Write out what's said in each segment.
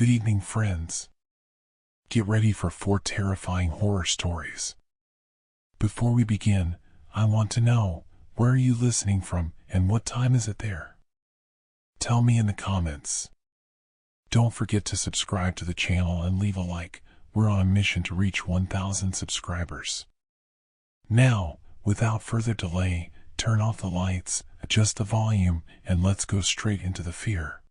Good evening, friends. Get ready for 4 terrifying horror stories. Before we begin, I want to know, where are you listening from and what time is it there? Tell me in the comments. Don't forget to subscribe to the channel and leave a like. We're on a mission to reach 1,000 subscribers. Now, without further delay, turn off the lights, adjust the volume, and let's go straight into the fear.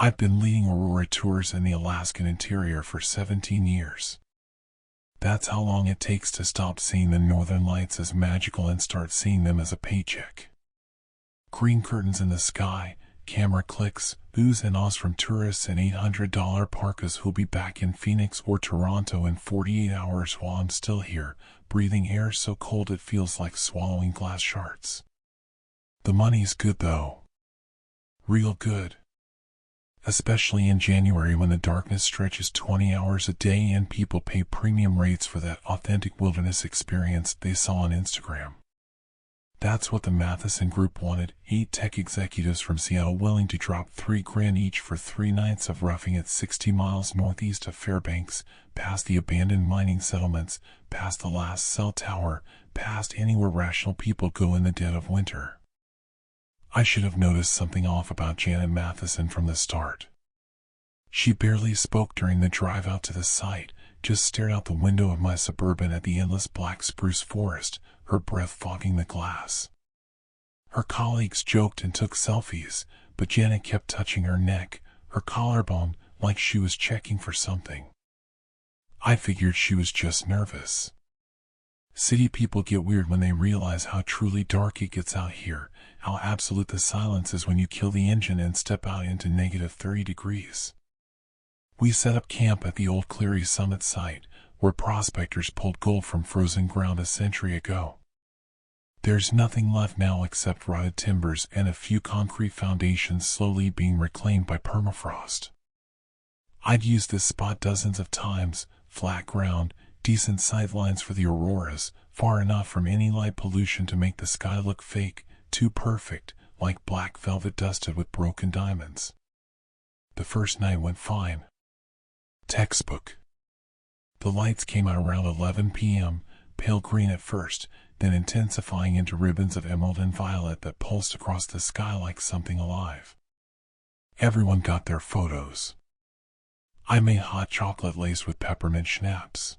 I've been leading Aurora tours in the Alaskan interior for 17 years. That's how long it takes to stop seeing the northern lights as magical and start seeing them as a paycheck. Green curtains in the sky, camera clicks, oohs and ahs from tourists, and $800 parkas who'll be back in Phoenix or Toronto in 48 hours while I'm still here, breathing air so cold it feels like swallowing glass shards. The money's good though. Real good. Especially in January when the darkness stretches 20 hours a day and people pay premium rates for that authentic wilderness experience they saw on Instagram. That's what the Matheson Group wanted, 8 tech executives from Seattle willing to drop $3,000 each for 3 nights of roughing it 60 miles northeast of Fairbanks, past the abandoned mining settlements, past the last cell tower, past anywhere rational people go in the dead of winter. I should have noticed something off about Janet Matheson from the start. She barely spoke during the drive out to the site, just stared out the window of my Suburban at the endless black spruce forest, her breath fogging the glass. Her colleagues joked and took selfies, but Janet kept touching her neck, her collarbone, like she was checking for something. I figured she was just nervous. City people get weird when they realize how truly dark it gets out here, how absolute the silence is when you kill the engine and step out into -30 degrees. We set up camp at the old Cleary Summit site, where prospectors pulled gold from frozen ground a century ago. There's nothing left now except rotted timbers and a few concrete foundations slowly being reclaimed by permafrost. I'd used this spot dozens of times, flat ground, decent sight lines for the auroras, far enough from any light pollution to make the sky look fake, too perfect, like black velvet dusted with broken diamonds. The first night went fine. Textbook. The lights came out around 11 p.m., pale green at first, then intensifying into ribbons of emerald and violet that pulsed across the sky like something alive. Everyone got their photos. I made hot chocolate laced with peppermint schnapps.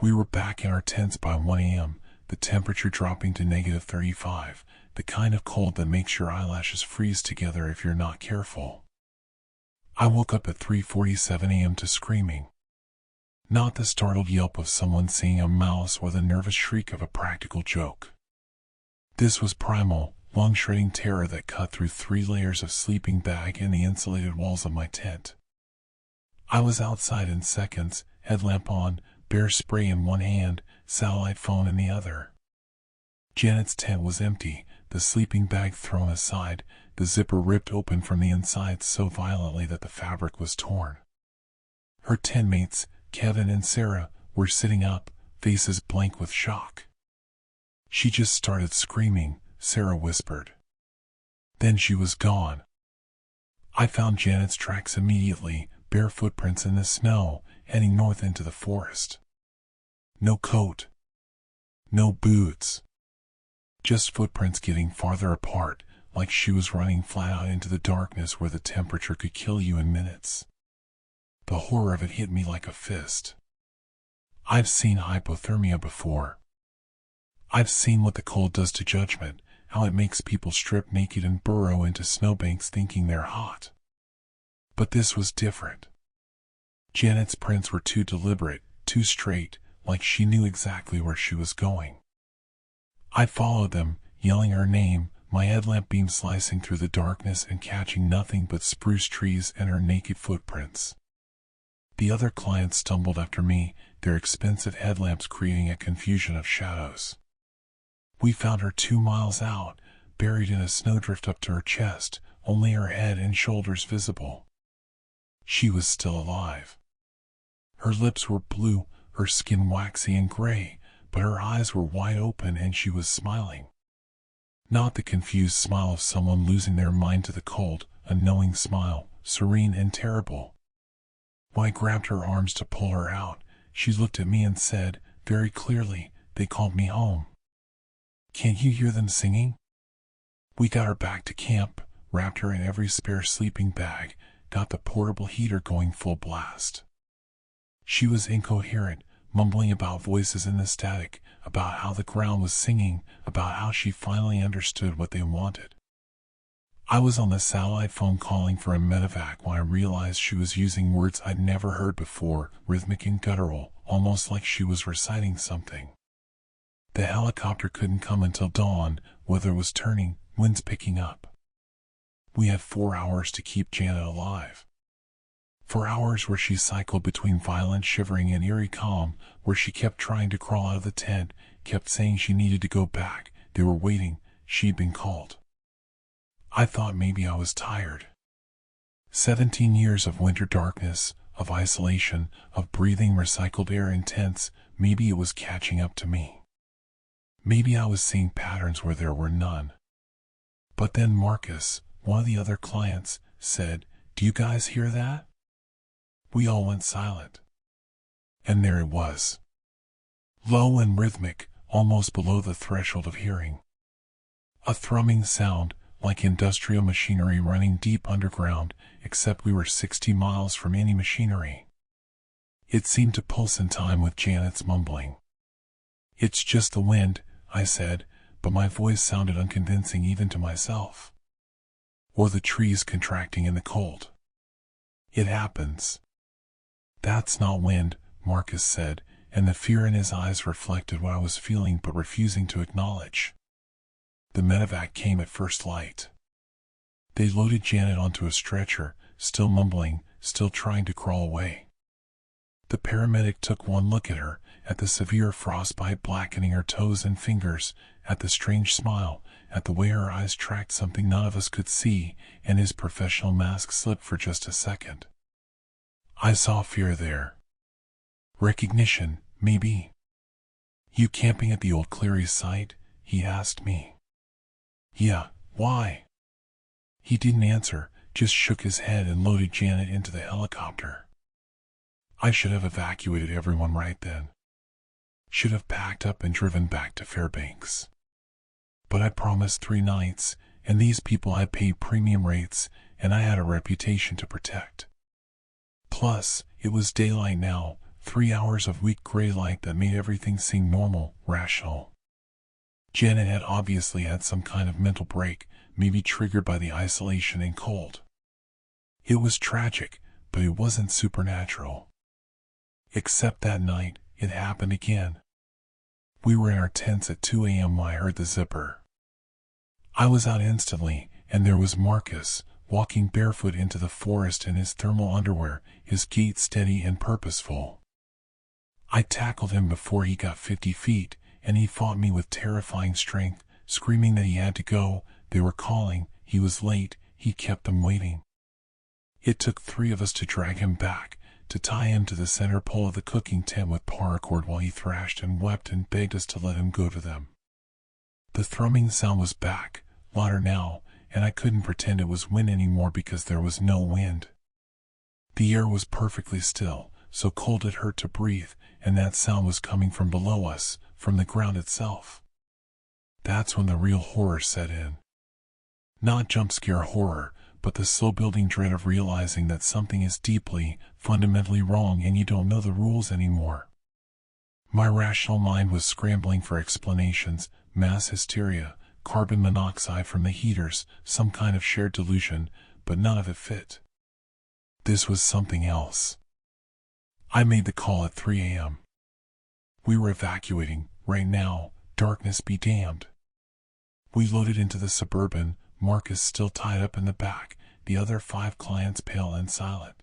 We were back in our tents by 1 a.m., the temperature dropping to -35, the kind of cold that makes your eyelashes freeze together if you're not careful. I woke up at 3:47 a.m. to screaming. Not the startled yelp of someone seeing a mouse or the nervous shriek of a practical joke. This was primal, lung-shredding terror that cut through 3 layers of sleeping bag and the insulated walls of my tent. I was outside in seconds, headlamp on, bear spray in one hand, satellite phone in the other. Janet's tent was empty, the sleeping bag thrown aside, the zipper ripped open from the inside so violently that the fabric was torn. Her tent mates, Kevin and Sarah, were sitting up, faces blank with shock. She just started screaming, Sarah whispered. Then she was gone. I found Janet's tracks immediately, bare footprints in the snow, heading north into the forest. No coat. No boots. Just footprints getting farther apart, like she was running flat out into the darkness where the temperature could kill you in minutes. The horror of it hit me like a fist. I've seen hypothermia before. I've seen what the cold does to judgment, how it makes people strip naked and burrow into snowbanks thinking they're hot. But this was different. Janet's prints were too deliberate, too straight, like she knew exactly where she was going. I followed them, yelling her name, my headlamp beam slicing through the darkness and catching nothing but spruce trees and her naked footprints. The other clients stumbled after me, their expensive headlamps creating a confusion of shadows. We found her 2 miles out, buried in a snowdrift up to her chest, only her head and shoulders visible. She was still alive. Her lips were blue, her skin waxy and gray, but her eyes were wide open and she was smiling. Not the confused smile of someone losing their mind to the cold, unknowing smile, serene and terrible. When I grabbed her arms to pull her out, she looked at me and said, very clearly, "They called me home." "Can't you hear them singing?" We got her back to camp, wrapped her in every spare sleeping bag, got the portable heater going full blast. She was incoherent, mumbling about voices in the static, about how the ground was singing, about how she finally understood what they wanted. I was on the satellite phone calling for a medevac when I realized she was using words I'd never heard before, rhythmic and guttural, almost like she was reciting something. The helicopter couldn't come until dawn, weather was turning, winds picking up. We had 4 hours to keep Janet alive. 4 hours where she cycled between violent shivering and eerie calm, where she kept trying to crawl out of the tent, kept saying she needed to go back, they were waiting, she'd been called. I thought maybe I was tired. 17 years of winter darkness, of isolation, of breathing recycled air in tents, maybe it was catching up to me. Maybe I was seeing patterns where there were none. But then Marcus, one of the other clients, said, "Do you guys hear that?" We all went silent. And there it was. Low and rhythmic, almost below the threshold of hearing. A thrumming sound, like industrial machinery running deep underground, except we were 60 miles from any machinery. It seemed to pulse in time with Janet's mumbling. "It's just the wind," I said, but my voice sounded unconvincing even to myself. "Or the trees contracting in the cold. It happens." "That's not wind," Marcus said, and the fear in his eyes reflected what I was feeling but refusing to acknowledge. The medevac came at first light. They loaded Janet onto a stretcher, still mumbling, still trying to crawl away. The paramedic took one look at her, at the severe frostbite blackening her toes and fingers, at the strange smile, at the way her eyes tracked something none of us could see, and his professional mask slipped for just a second. I saw fear there. Recognition, maybe. "You camping at the old Cleary site?" he asked me. "Yeah, why?" He didn't answer, just shook his head and loaded Janet into the helicopter. I should have evacuated everyone right then. Should have packed up and driven back to Fairbanks. But I promised 3 nights, and these people had paid premium rates, and I had a reputation to protect. Plus, it was daylight now, 3 hours of weak gray light that made everything seem normal, rational. Janet had obviously had some kind of mental break, maybe triggered by the isolation and cold. It was tragic, but it wasn't supernatural. Except that night, it happened again. We were in our tents at 2 a.m. when I heard the zipper. I was out instantly, and there was Marcus, walking barefoot into the forest in his thermal underwear, his gait steady and purposeful. I tackled him before he got 50 feet, and he fought me with terrifying strength, screaming that he had to go, they were calling, he was late, he kept them waiting. It took 3 of us to drag him back, to tie him to the center pole of the cooking tent with paracord while he thrashed and wept and begged us to let him go to them. The thrumming sound was back, louder now, and I couldn't pretend it was wind anymore because there was no wind. The air was perfectly still, so cold it hurt to breathe, and that sound was coming from below us, from the ground itself. That's when the real horror set in. Not jump scare horror, but the slow building dread of realizing that something is deeply, fundamentally wrong and you don't know the rules anymore. My rational mind was scrambling for explanations, mass hysteria, carbon monoxide from the heaters, some kind of shared delusion, but none of it fit. This was something else. I made the call at 3 a.m. We were evacuating, right now, darkness be damned. We loaded into the Suburban, Marcus still tied up in the back, the other 5 clients pale and silent.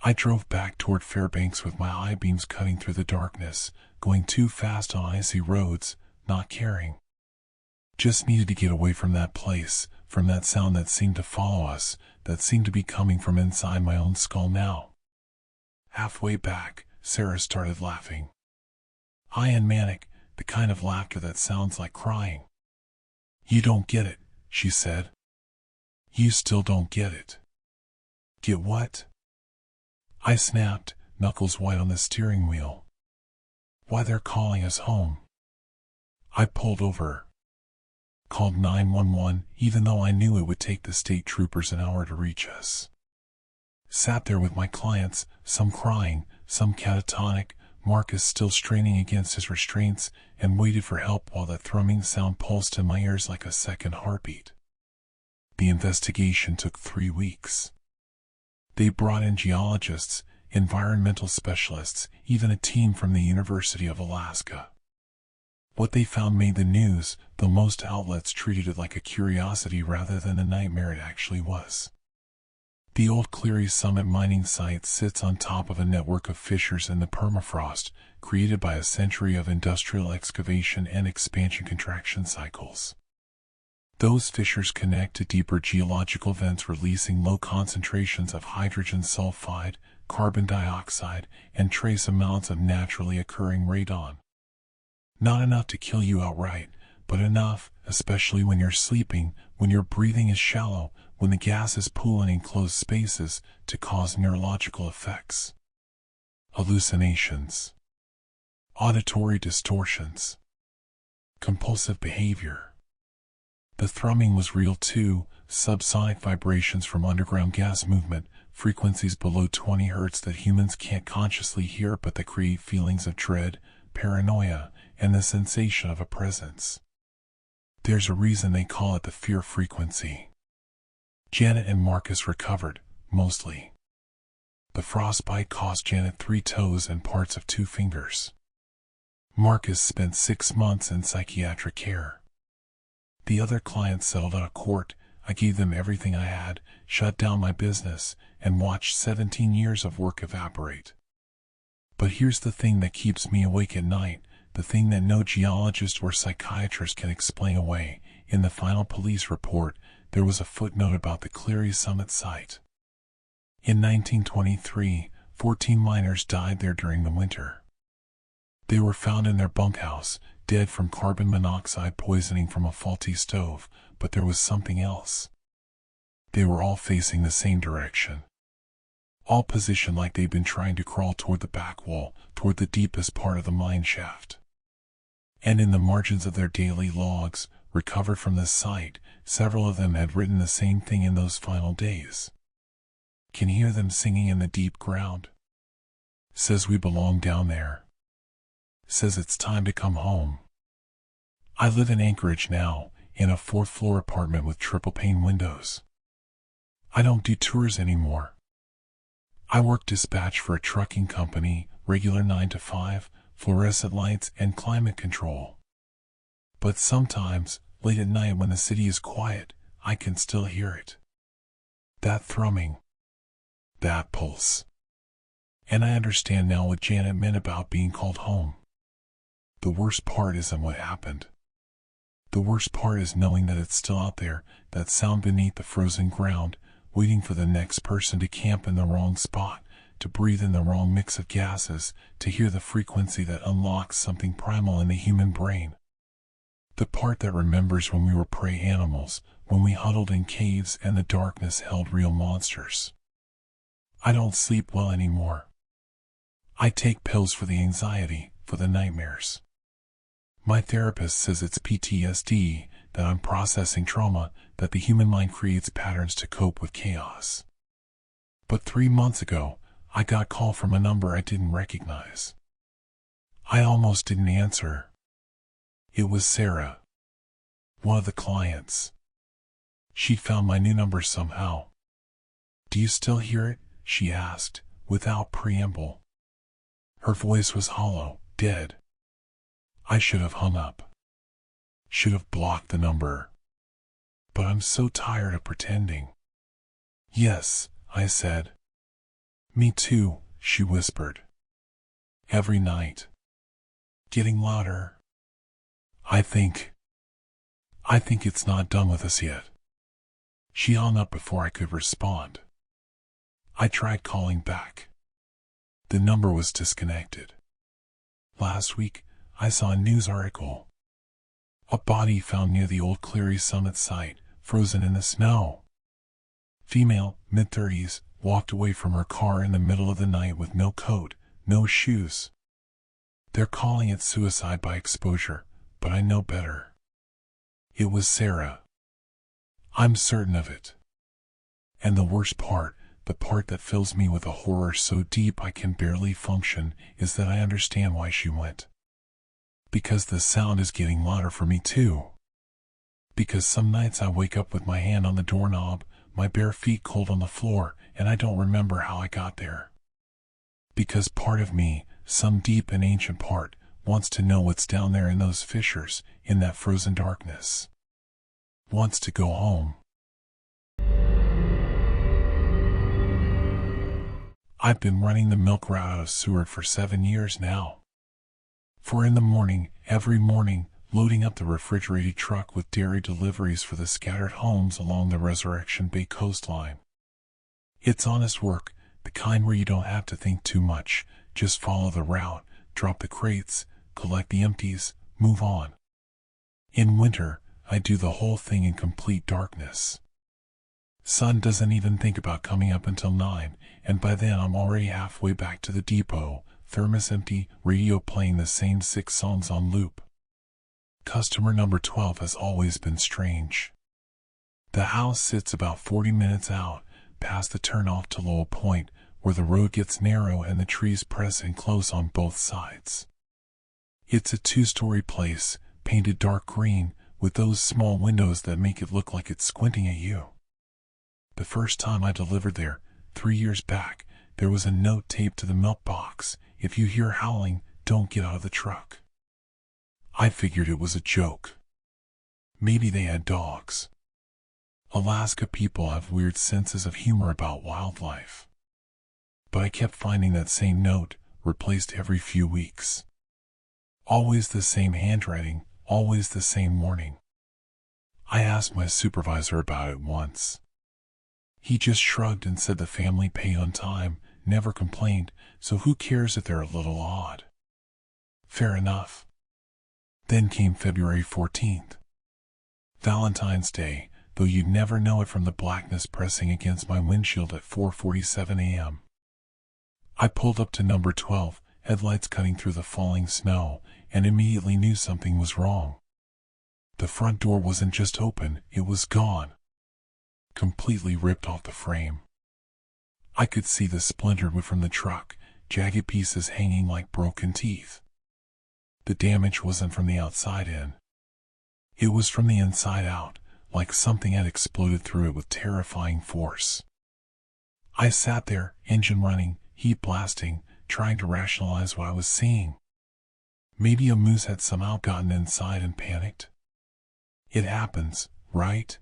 I drove back toward Fairbanks with my eye beams cutting through the darkness, going too fast on icy roads, not caring. Just needed to get away from that place, from that sound that seemed to follow us, that seemed to be coming from inside my own skull now. Halfway back, Sarah started laughing. High and manic, the kind of laughter that sounds like crying. You don't get it, she said. You still don't get it. Get what? I snapped, knuckles white on the steering wheel. Why they're calling us home. I pulled over. Called 911, even though I knew it would take the state troopers an hour to reach us. Sat there with my clients, some crying, some catatonic, Marcus still straining against his restraints, and waited for help while that thrumming sound pulsed in my ears like a second heartbeat. The investigation took 3 weeks. They brought in geologists, environmental specialists, even a team from the University of Alaska. What they found made the news, though most outlets treated it like a curiosity rather than a nightmare it actually was. The old Cleary Summit mining site sits on top of a network of fissures in the permafrost, created by a century of industrial excavation and expansion-contraction cycles. Those fissures connect to deeper geological vents releasing low concentrations of hydrogen sulfide, carbon dioxide, and trace amounts of naturally occurring radon. Not enough to kill you outright, but enough, especially when you're sleeping, when your breathing is shallow, when the gases pool in enclosed spaces, to cause neurological effects. Hallucinations. Auditory distortions. Compulsive behavior. The thrumming was real too, subsonic vibrations from underground gas movement, frequencies below 20 Hz that humans can't consciously hear but that create feelings of dread, paranoia, and the sensation of a presence. There's a reason they call it the fear frequency. Janet and Marcus recovered, mostly. The frostbite cost Janet 3 toes and parts of 2 fingers. Marcus spent 6 months in psychiatric care. The other clients settled out of court. I gave them everything I had, shut down my business, and watched 17 years of work evaporate. But here's the thing that keeps me awake at night, the thing that no geologist or psychiatrist can explain away. In the final police report, there was a footnote about the Cleary Summit site. In 1923, 14 miners died there during the winter. They were found in their bunkhouse, dead from carbon monoxide poisoning from a faulty stove, but there was something else. They were all facing the same direction. All positioned like they'd been trying to crawl toward the back wall, toward the deepest part of the mine shaft. And in the margins of their daily logs, recovered from the site, several of them had written the same thing in those final days. Can hear them singing in the deep ground. Says we belong down there. Says it's time to come home. I live in Anchorage now, in a 4th-floor apartment with triple-pane windows. I don't do tours anymore. I work dispatch for a trucking company, regular 9 to 5, fluorescent lights and climate control. But sometimes, late at night when the city is quiet, I can still hear it. That thrumming. That pulse. And I understand now what Janet meant about being called home. The worst part isn't what happened. The worst part is knowing that it's still out there, that sound beneath the frozen ground, waiting for the next person to camp in the wrong spot, to breathe in the wrong mix of gases, to hear the frequency that unlocks something primal in the human brain. The part that remembers when we were prey animals, when we huddled in caves and the darkness held real monsters. I don't sleep well anymore. I take pills for the anxiety, for the nightmares. My therapist says it's PTSD, that I'm processing trauma, that the human mind creates patterns to cope with chaos. But 3 months ago, I got a call from a number I didn't recognize. I almost didn't answer. It was Sarah, one of the clients. She'd found my new number somehow. "Do you still hear it?" she asked, without preamble. Her voice was hollow, dead. I should have hung up. Should have blocked the number. But I'm so tired of pretending. "Yes," I said. "Me too," she whispered. "Every night. Getting louder. I think it's not done with us yet." She hung up before I could respond. I tried calling back. The number was disconnected. Last week, I saw a news article. A body found near the old Cleary Summit site, frozen in the snow. Female, mid-30s, walked away from her car in the middle of the night with no coat, no shoes. They're calling it suicide by exposure, but I know better. It was Sarah. I'm certain of it. And the worst part, the part that fills me with a horror so deep I can barely function, is that I understand why she went. Because the sound is getting louder for me too. Because some nights I wake up with my hand on the doorknob, my bare feet cold on the floor, and I don't remember how I got there. Because part of me, some deep and ancient part, wants to know what's down there in those fissures, in that frozen darkness. Wants to go home. I've been running the milk route out of Seward for 7 years now. For in the morning, every morning, loading up the refrigerated truck with dairy deliveries for the scattered homes along the Resurrection Bay coastline. It's honest work, the kind where you don't have to think too much, just follow the route, drop the crates, collect the empties, move on. In winter, I do the whole thing in complete darkness. Sun doesn't even think about coming up until 9, and by then I'm already halfway back to the depot, thermos empty, radio playing the same 6 songs on loop. Customer number 12 has always been strange. The house sits about 40 minutes out, past the turnoff to Lowell Point, where the road gets narrow and the trees press in close on both sides. It's a 2-story place, painted dark green, with those small windows that make it look like it's squinting at you. The first time I delivered there, 3 years back, there was a note taped to the milk box: if you hear howling, don't get out of the truck. I figured it was a joke. Maybe they had dogs. Alaska people have weird senses of humor about wildlife. But I kept finding that same note, replaced every few weeks. Always the same handwriting, always the same warning. I asked my supervisor about it once. He just shrugged and said the family paid on time, never complained, so who cares if they're a little odd? Fair enough. Then came February 14th. Valentine's Day, though you'd never know it from the blackness pressing against my windshield at 4:47 a.m. I pulled up to number 12, headlights cutting through the falling snow, and immediately knew something was wrong. The front door wasn't just open, it was gone. Completely ripped off the frame. I could see the splintered wood from the truck, jagged pieces hanging like broken teeth. The damage wasn't from the outside in. It was from the inside out, like something had exploded through it with terrifying force. I sat there, engine running, heat blasting, trying to rationalize what I was seeing. Maybe a moose had somehow gotten inside and panicked. It happens, right?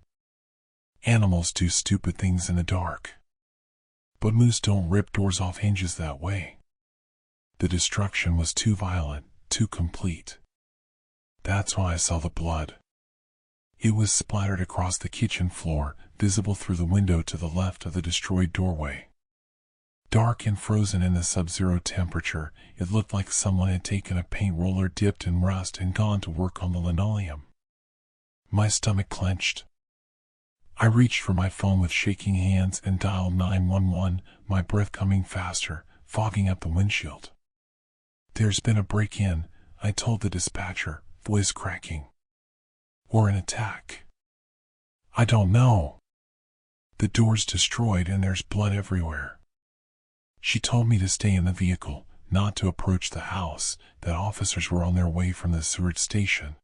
Animals do stupid things in the dark. But moose don't rip doors off hinges that way. The destruction was too violent, too complete. That's why I saw the blood. It was splattered across the kitchen floor, visible through the window to the left of the destroyed doorway. Dark and frozen in the sub-zero temperature, it looked like someone had taken a paint roller dipped in rust and gone to work on the linoleum. My stomach clenched. I reached for my phone with shaking hands and dialed 911, my breath coming faster, fogging up the windshield. There's been a break-in, I told the dispatcher, voice cracking. Or an attack. I don't know. The door's destroyed and there's blood everywhere. She told me to stay in the vehicle, not to approach the house, that officers were on their way from the Seward station.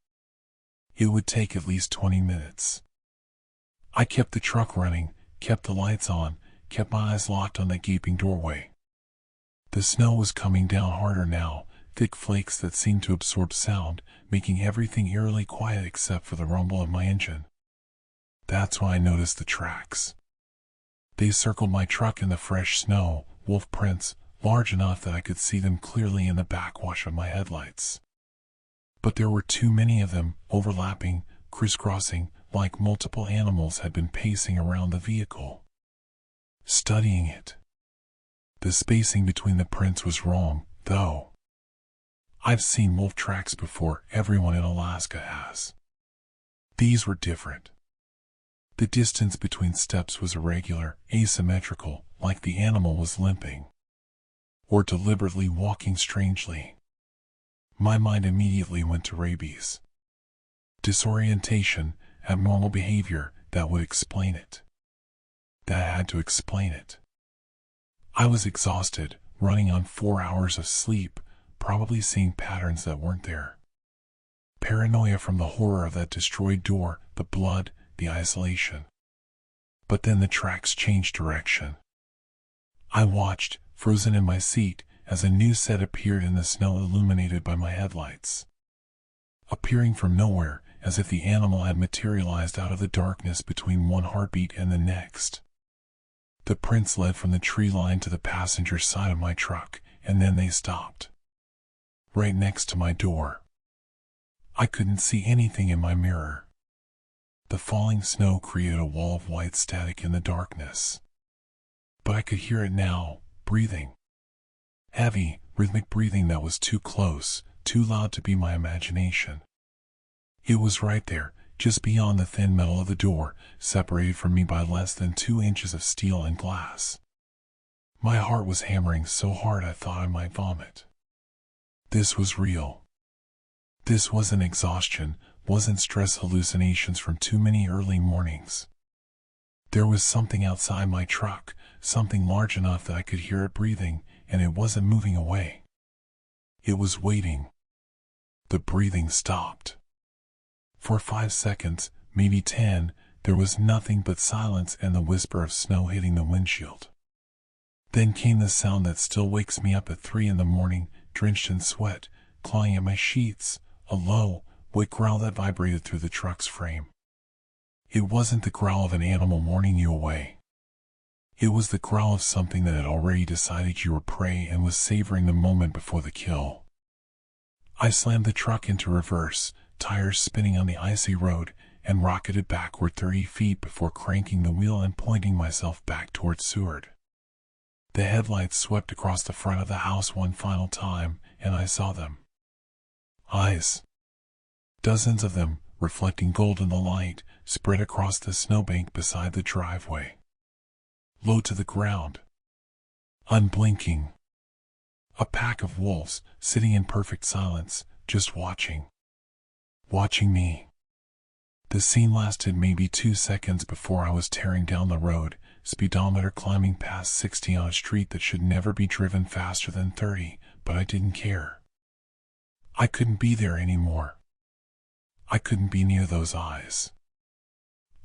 It would take at least 20 minutes. I kept the truck running, kept the lights on, kept my eyes locked on the gaping doorway. The snow was coming down harder now, thick flakes that seemed to absorb sound, making everything eerily quiet except for the rumble of my engine. That's when I noticed the tracks. They circled my truck in the fresh snow, wolf prints, large enough that I could see them clearly in the backwash of my headlights. But there were too many of them, overlapping, crisscrossing, like multiple animals had been pacing around the vehicle. Studying it. The spacing between the prints was wrong, though. I've seen wolf tracks before, everyone in Alaska has. These were different. The distance between steps was irregular, asymmetrical, like the animal was limping or deliberately walking strangely. My mind immediately went to rabies. Disorientation, abnormal behavior that would explain it. That had to explain it. I was exhausted, running on 4 hours of sleep, probably seeing patterns that weren't there. Paranoia from the horror of that destroyed door, the blood, the isolation. But then the tracks changed direction. I watched, frozen in my seat, as a new set appeared in the snow illuminated by my headlights. Appearing from nowhere, as if the animal had materialized out of the darkness between one heartbeat and the next. The prints led from the tree line to the passenger side of my truck, and then they stopped. Right next to my door. I couldn't see anything in my mirror. The falling snow created a wall of white static in the darkness. But I could hear it now, breathing. Heavy, rhythmic breathing that was too close, too loud to be my imagination. It was right there, just beyond the thin metal of the door, separated from me by less than 2 inches of steel and glass. My heart was hammering so hard I thought I might vomit. This was real. This wasn't exhaustion, wasn't stress hallucinations from too many early mornings. There was something outside my truck, something large enough that I could hear it breathing, and it wasn't moving away. It was waiting. The breathing stopped. For 5 seconds, maybe 10, there was nothing but silence and the whisper of snow hitting the windshield. Then came the sound that still wakes me up at 3 in the morning, drenched in sweat, clawing at my sheets, a low, weak growl that vibrated through the truck's frame. It wasn't the growl of an animal warning you away. It was the growl of something that had already decided you were prey and was savoring the moment before the kill. I slammed the truck into reverse, tires spinning on the icy road, and rocketed backward 30 feet before cranking the wheel and pointing myself back towards Seward. The headlights swept across the front of the house one final time, and I saw them. Eyes. Dozens of them, reflecting gold in the light, spread across the snowbank beside the driveway. Low to the ground. Unblinking. A pack of wolves, sitting in perfect silence, just watching. Watching me. The scene lasted maybe 2 seconds before I was tearing down the road, speedometer climbing past 60 on a street that should never be driven faster than 30, but I didn't care. I couldn't be there anymore. I couldn't be near those eyes.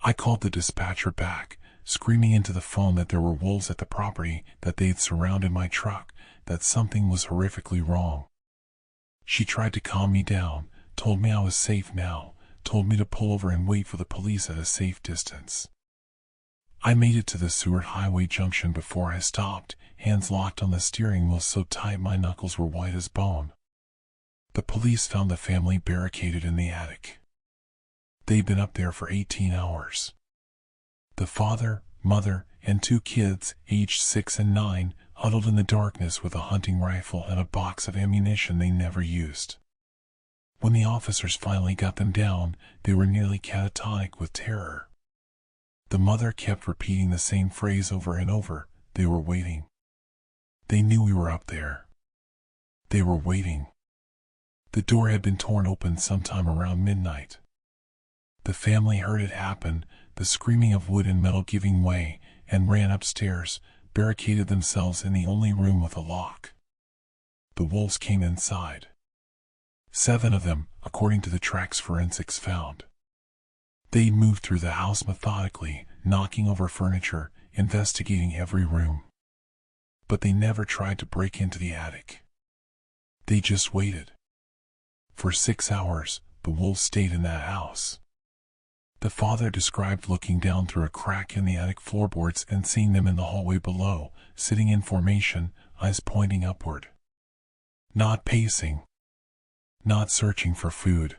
I called the dispatcher back, screaming into the phone that there were wolves at the property, that they'd surrounded my truck, that something was horrifically wrong. She tried to calm me down, told me I was safe now, told me to pull over and wait for the police at a safe distance. I made it to the Seward Highway junction before I stopped, hands locked on the steering wheel so tight my knuckles were white as bone. The police found the family barricaded in the attic. They'd been up there for 18 hours. The father, mother, and 2 kids, aged 6 and 9, huddled in the darkness with a hunting rifle and a box of ammunition they never used. When the officers finally got them down, they were nearly catatonic with terror. The mother kept repeating the same phrase over and over. They were waiting. They knew we were up there. They were waiting. The door had been torn open sometime around midnight. The family heard it happen, the screaming of wood and metal giving way, and ran upstairs, barricaded themselves in the only room with a lock. The wolves came inside. 7 of them, according to the tracks forensics found. They moved through the house methodically, knocking over furniture, investigating every room. But they never tried to break into the attic. They just waited. For 6 hours, the wolves stayed in that house. The father described looking down through a crack in the attic floorboards and seeing them in the hallway below, sitting in formation, eyes pointing upward. Not pacing. Not searching for food.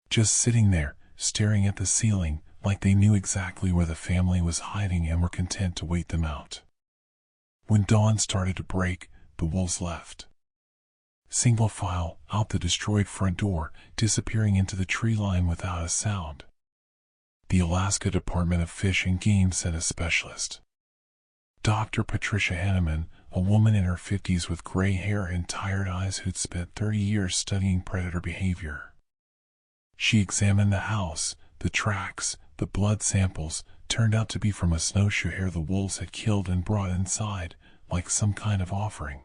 Just sitting there, staring at the ceiling, like they knew exactly where the family was hiding and were content to wait them out. When dawn started to break, the wolves left. Single file, out the destroyed front door, disappearing into the tree line without a sound. The Alaska Department of Fish and Game sent a specialist. Dr. Patricia Henneman, a woman in her 50s with gray hair and tired eyes who'd spent 30 years studying predator behavior. She examined the house. The tracks, the blood samples, turned out to be from a snowshoe hare the wolves had killed and brought inside, like some kind of offering.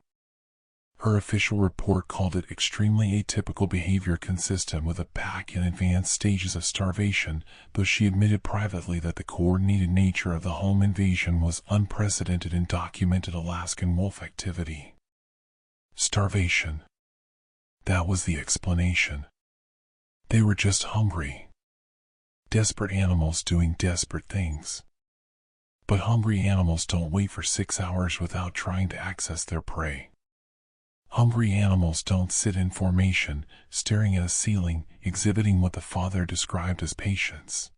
Her official report called it extremely atypical behavior consistent with a pack in advanced stages of starvation, though she admitted privately that the coordinated nature of the home invasion was unprecedented in documented Alaskan wolf activity. Starvation. That was the explanation. They were just hungry. Desperate animals doing desperate things. But hungry animals don't wait for 6 hours without trying to access their prey. Hungry animals don't sit in formation, staring at a ceiling, exhibiting what the father described as patience.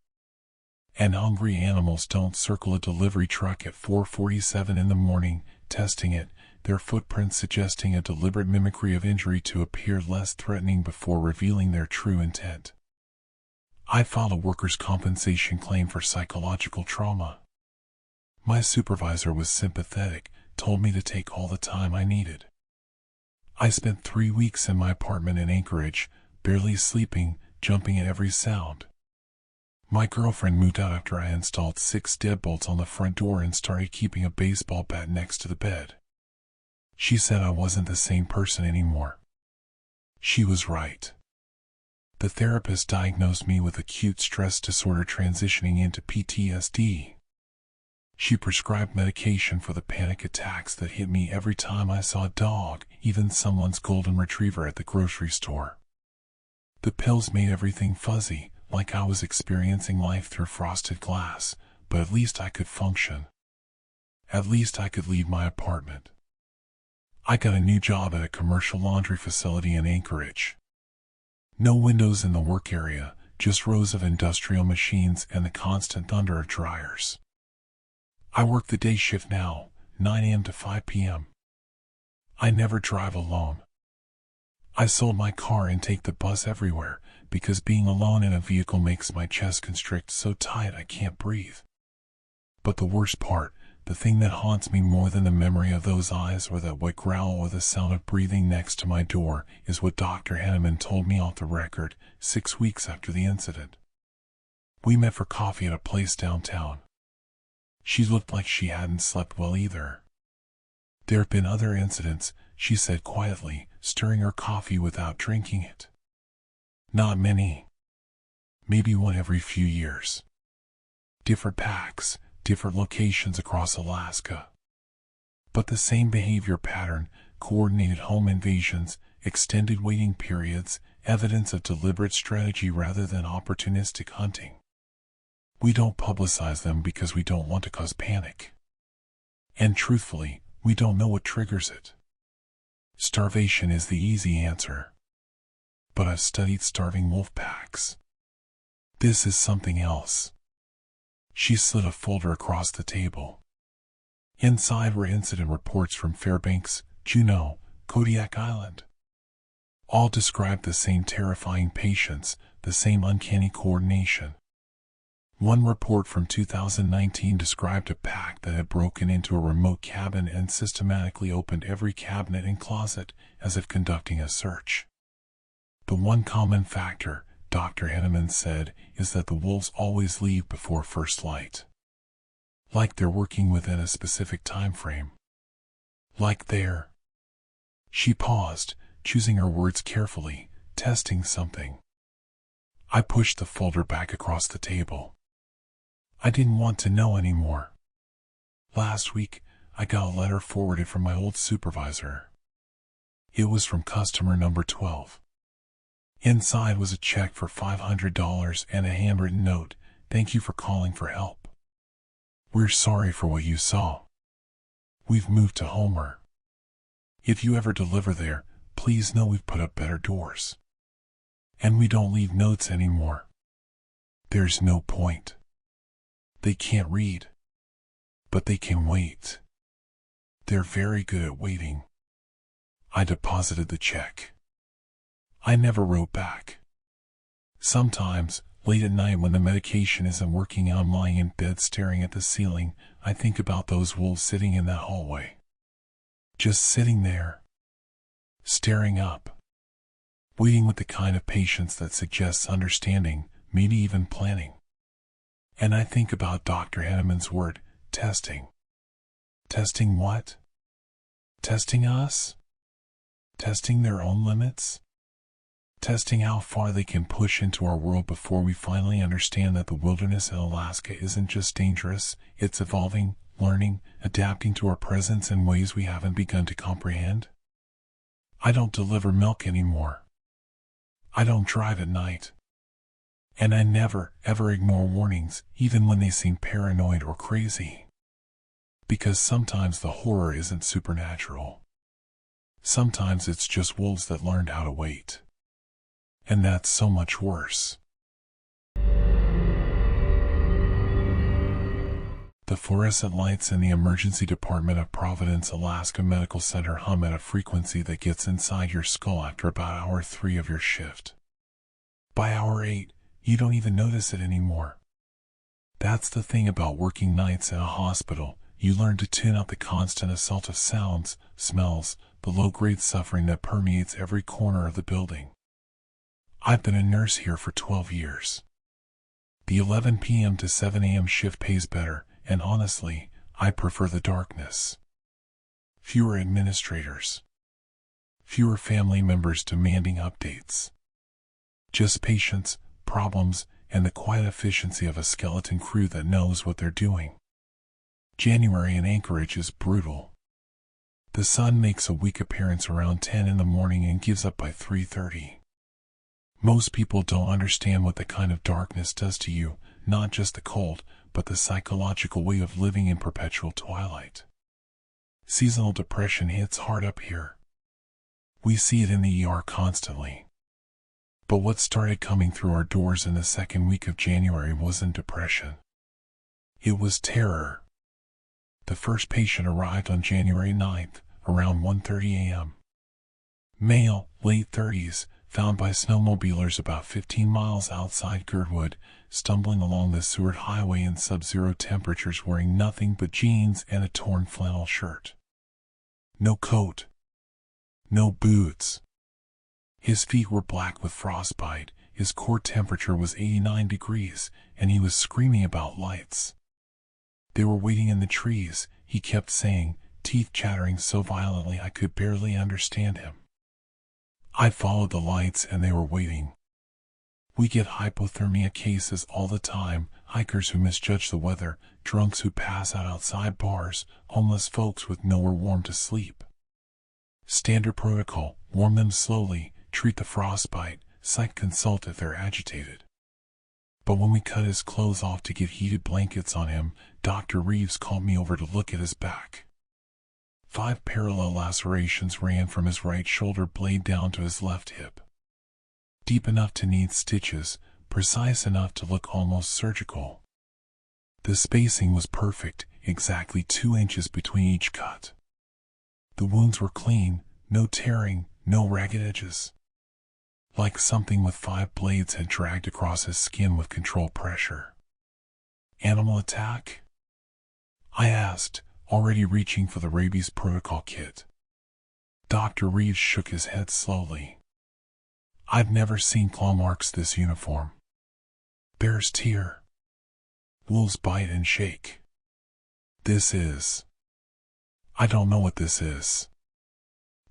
And hungry animals don't circle a delivery truck at 4:47 in the morning, testing it, their footprints suggesting a deliberate mimicry of injury to appear less threatening before revealing their true intent. I filed a workers' compensation claim for psychological trauma. My supervisor was sympathetic, told me to take all the time I needed. I spent 3 weeks in my apartment in Anchorage, barely sleeping, jumping at every sound. My girlfriend moved out after I installed 6 deadbolts on the front door and started keeping a baseball bat next to the bed. She said I wasn't the same person anymore. She was right. The therapist diagnosed me with acute stress disorder transitioning into PTSD. She prescribed medication for the panic attacks that hit me every time I saw a dog, even someone's golden retriever at the grocery store. The pills made everything fuzzy, like I was experiencing life through frosted glass, but at least I could function. At least I could leave my apartment. I got a new job at a commercial laundry facility in Anchorage. No windows in the work area, just rows of industrial machines and the constant thunder of dryers. I work the day shift now, 9 a.m. to 5 p.m. I never drive alone. I sold my car and take the bus everywhere, because being alone in a vehicle makes my chest constrict so tight I can't breathe. But the worst part, the thing that haunts me more than the memory of those eyes or that wet growl or the sound of breathing next to my door, is what Dr. Henneman told me off the record, 6 weeks after the incident. We met for coffee at a place downtown. She looked like she hadn't slept well either. There have been other incidents, she said quietly, stirring her coffee without drinking it. Not many. Maybe one every few years. Different packs, different locations across Alaska. But the same behavior pattern, coordinated home invasions, extended waiting periods, evidence of deliberate strategy rather than opportunistic hunting. We don't publicize them because we don't want to cause panic. And truthfully, we don't know what triggers it. Starvation is the easy answer. But I've studied starving wolf packs. This is something else. She slid a folder across the table. Inside were incident reports from Fairbanks, Juneau, Kodiak Island. All described the same terrifying patience, the same uncanny coordination. One report from 2019 described a pack that had broken into a remote cabin and systematically opened every cabinet and closet, as if conducting a search. The one common factor, Dr. Henneman said, is that the wolves always leave before first light. Like they're working within a specific time frame. Like they're... She paused, choosing her words carefully, testing something. I pushed the folder back across the table. I didn't want to know anymore. Last week, I got a letter forwarded from my old supervisor. It was from customer number 12. Inside was a check for $500 and a handwritten note, "Thank you for calling for help. We're sorry for what you saw. We've moved to Homer. If you ever deliver there, please know we've put up better doors. And we don't leave notes anymore. There's no point. They can't read. But they can wait. They're very good at waiting." I deposited the check. I never wrote back. Sometimes, Late at night when the medication isn't working, I'm lying in bed staring at the ceiling. I think about those wolves sitting in that hallway. Just sitting there, staring up, waiting with the kind of patience that suggests understanding, maybe even planning. And I think about Dr. Henneman's word, testing. Testing what? Testing us? Testing their own limits? Testing how far they can push into our world before we finally understand that the wilderness in Alaska isn't just dangerous, it's evolving, learning, adapting to our presence in ways we haven't begun to comprehend. I don't deliver milk anymore. I don't drive at night. And I never, ever ignore warnings, even when they seem paranoid or crazy. Because sometimes the horror isn't supernatural. Sometimes it's just wolves that learned how to wait. And that's so much worse. The fluorescent lights in the emergency department of Providence, Alaska Medical Center hum at a frequency that gets inside your skull after about hour 3 of your shift. By hour 8, you don't even notice it anymore. That's the thing about working nights in a hospital. You learn to tune out the constant assault of sounds, smells, the low-grade suffering that permeates every corner of the building. I've been a nurse here for 12 years. The 11 p.m. to 7 a.m. shift pays better, and honestly, I prefer the darkness. Fewer administrators. Fewer family members demanding updates. Just patients, problems, and the quiet efficiency of a skeleton crew that knows what they're doing. January in Anchorage is brutal. The sun makes a weak appearance around 10 in the morning and gives up by 3:30. Most people don't understand what the kind of darkness does to you, not just the cold, but the psychological way of living in perpetual twilight. Seasonal depression hits hard up here. We see it in the ER constantly. But what started coming through our doors in the second week of January wasn't depression. It was terror. The first patient arrived on January 9th, around 1:30 a.m. Male, late 30s, found by snowmobilers about 15 miles outside Girdwood, stumbling along the Seward Highway in sub-zero temperatures wearing nothing but jeans and a torn flannel shirt. No coat. No boots. His feet were black with frostbite, his core temperature was 89 degrees, and he was screaming about lights. They were waiting in the trees, he kept saying, teeth chattering so violently I could barely understand him. I followed the lights and they were waiting. We get hypothermia cases all the time, hikers who misjudge the weather, drunks who pass out outside bars, homeless folks with nowhere warm to sleep. Standard protocol, warm them slowly, treat the frostbite, psych consult if they're agitated. But when we cut his clothes off to get heated blankets on him, Dr. Reeves called me over to look at his back. 5 parallel lacerations ran from his right shoulder blade down to his left hip. Deep enough to need stitches, precise enough to look almost surgical. The spacing was perfect, exactly 2 inches between each cut. The wounds were clean, no tearing, no ragged edges. Like something with 5 blades had dragged across his skin with controlled pressure. Animal attack? I asked, already reaching for the rabies protocol kit. Dr. Reeves shook his head slowly. I've never seen claw marks this uniform. Bears tear. Wolves bite and shake. I don't know what this is.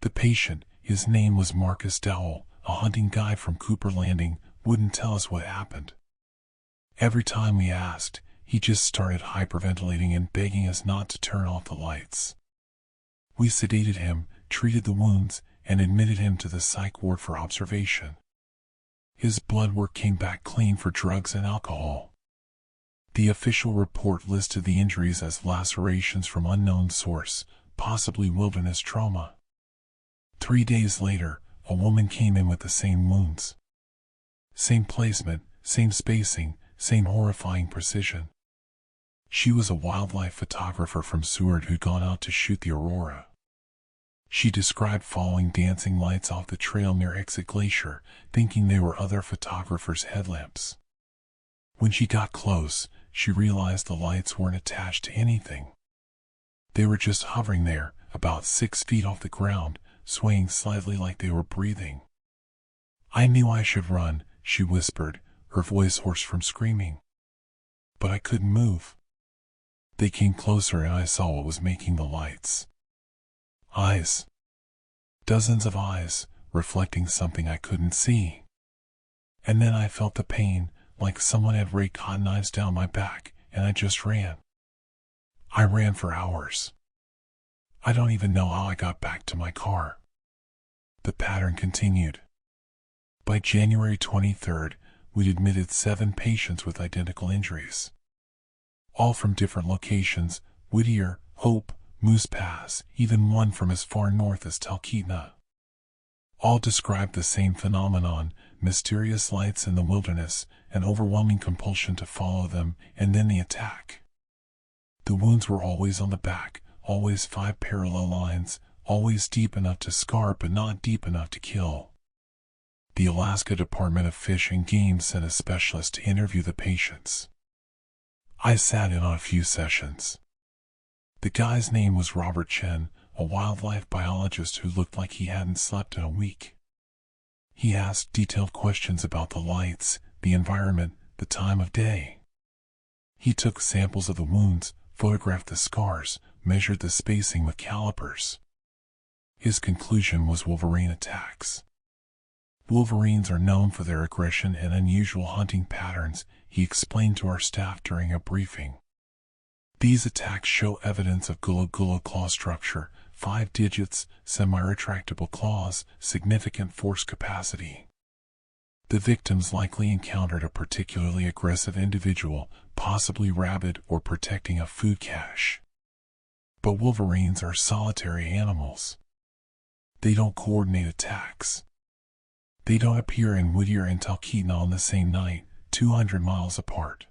The patient, his name was Marcus Dowell, a hunting guide from Cooper Landing, wouldn't tell us what happened. Every time we asked, he just started hyperventilating and begging us not to turn off the lights. We sedated him, treated the wounds, and admitted him to the psych ward for observation. His blood work came back clean for drugs and alcohol. The official report listed the injuries as lacerations from unknown source, possibly wilderness trauma. 3 days later, a woman came in with the same wounds. Same placement, same spacing, same horrifying precision. She was a wildlife photographer from Seward who'd gone out to shoot the aurora. She described following dancing lights off the trail near Exit Glacier, thinking they were other photographers' headlamps. When she got close, she realized the lights weren't attached to anything. They were just hovering there, about 6 feet off the ground, swaying slightly like they were breathing. I knew I should run, she whispered, her voice hoarse from screaming. But I couldn't move. They came closer and I saw what was making the lights. Eyes. Dozens of eyes, reflecting something I couldn't see. And then I felt the pain, like someone had raked hot knives down my back, and I just ran. I ran for hours. I don't even know how I got back to my car. The pattern continued. By January 23rd, we'd admitted 7 patients with identical injuries. All from different locations: Whittier, Hope, Moose Pass, even one from as far north as Talkeetna. All described the same phenomenon: mysterious lights in the wilderness, an overwhelming compulsion to follow them, and then the attack. The wounds were always on the back, always 5 parallel lines, always deep enough to scar but not deep enough to kill. The Alaska Department of Fish and Game sent a specialist to interview the patients. I sat in on a few sessions. The guy's name was Robert Chen, a wildlife biologist who looked like he hadn't slept in a week. He asked detailed questions about the lights, the environment, the time of day. He took samples of the wounds, photographed the scars, measured the spacing with calipers. His conclusion was wolverine attacks. Wolverines are known for their aggression and unusual hunting patterns, he explained to our staff during a briefing. These attacks show evidence of gullo claw structure, 5 digits, semi-retractable claws, significant force capacity. The victims likely encountered a particularly aggressive individual, possibly rabid or protecting a food cache. But wolverines are solitary animals. They don't coordinate attacks. They don't appear in Whittier and Talkeetna on the same night, 200 miles apart.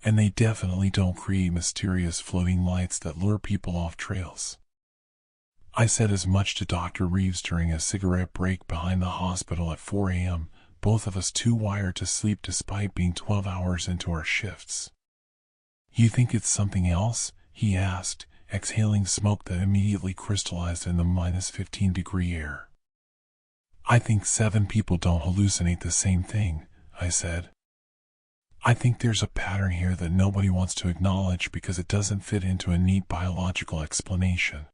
And they definitely don't create mysterious floating lights that lure people off trails. I said as much to Dr. Reeves during a cigarette break behind the hospital at 4 a.m., both of us too wired to sleep despite being 12 hours into our shifts. You think it's something else? He asked, exhaling smoke that immediately crystallized in the -15-degree air. I think 7 people don't hallucinate the same thing, I said. I think there's a pattern here that nobody wants to acknowledge because it doesn't fit into a neat biological explanation.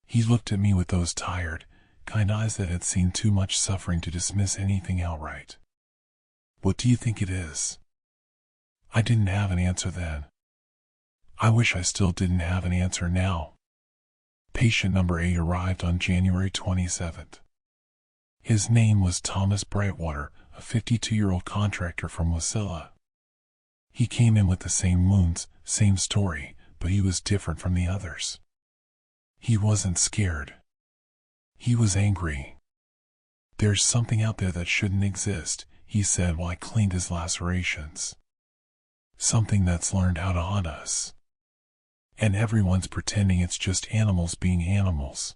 He looked at me with those tired, kind eyes that had seen too much suffering to dismiss anything outright. What do you think it is? I didn't have an answer then. I wish I still didn't have an answer now. Patient number 8 arrived on January 27th. His name was Thomas Brightwater, a 52-year-old contractor from Wasilla. He came in with the same wounds, same story, but he was different from the others. He wasn't scared. He was angry. There's something out there that shouldn't exist, he said while I cleaned his lacerations. Something that's learned how to hunt us. And everyone's pretending it's just animals being animals.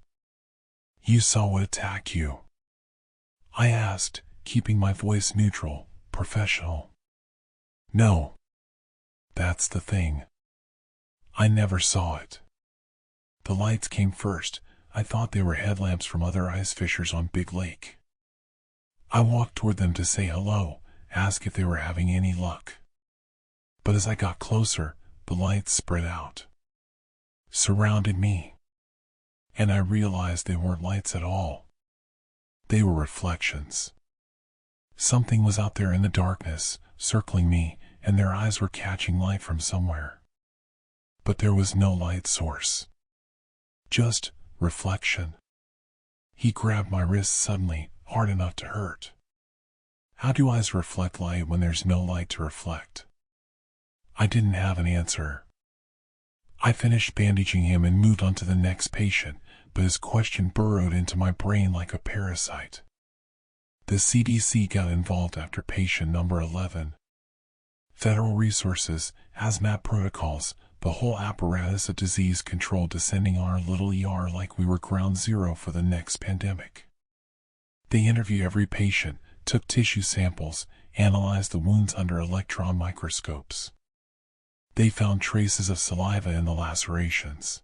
You saw what attacked you? I asked, keeping my voice neutral, professional. No. That's the thing. I never saw it. The lights came first. I thought they were headlamps from other ice fishers on Big Lake. I walked toward them to say hello, ask if they were having any luck. But as I got closer, the lights spread out. Surrounded me. And I realized they weren't lights at all. They were reflections. Something was out there in the darkness, circling me, and their eyes were catching light from somewhere. But there was no light source. Just reflection. He grabbed my wrist suddenly, hard enough to hurt. How do eyes reflect light when there's no light to reflect? I didn't have an answer. I finished bandaging him and moved on to the next patient, but his question burrowed into my brain like a parasite. The CDC got involved after patient number 11. Federal resources, hazmat protocols, the whole apparatus of disease control descending on our little ER like we were ground zero for the next pandemic. They interviewed every patient, took tissue samples, analyzed the wounds under electron microscopes. They found traces of saliva in the lacerations.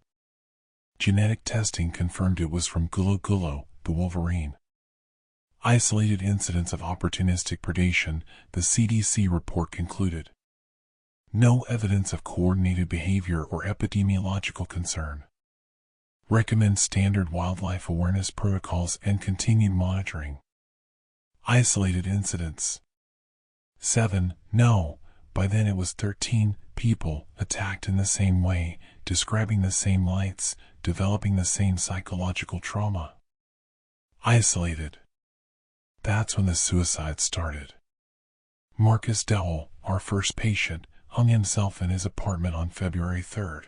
Genetic testing confirmed it was from Gullo Gullo, the wolverine. Isolated incidents of opportunistic predation, the CDC report concluded. No evidence of coordinated behavior or epidemiological concern. Recommend standard wildlife awareness protocols and continued monitoring. Isolated incidents. 7. No, by then it was 13 people attacked in the same way, describing the same lights, developing the same psychological trauma. Isolated. That's when the suicide started. Marcus Dowell, our first patient, hung himself in his apartment on February 3rd.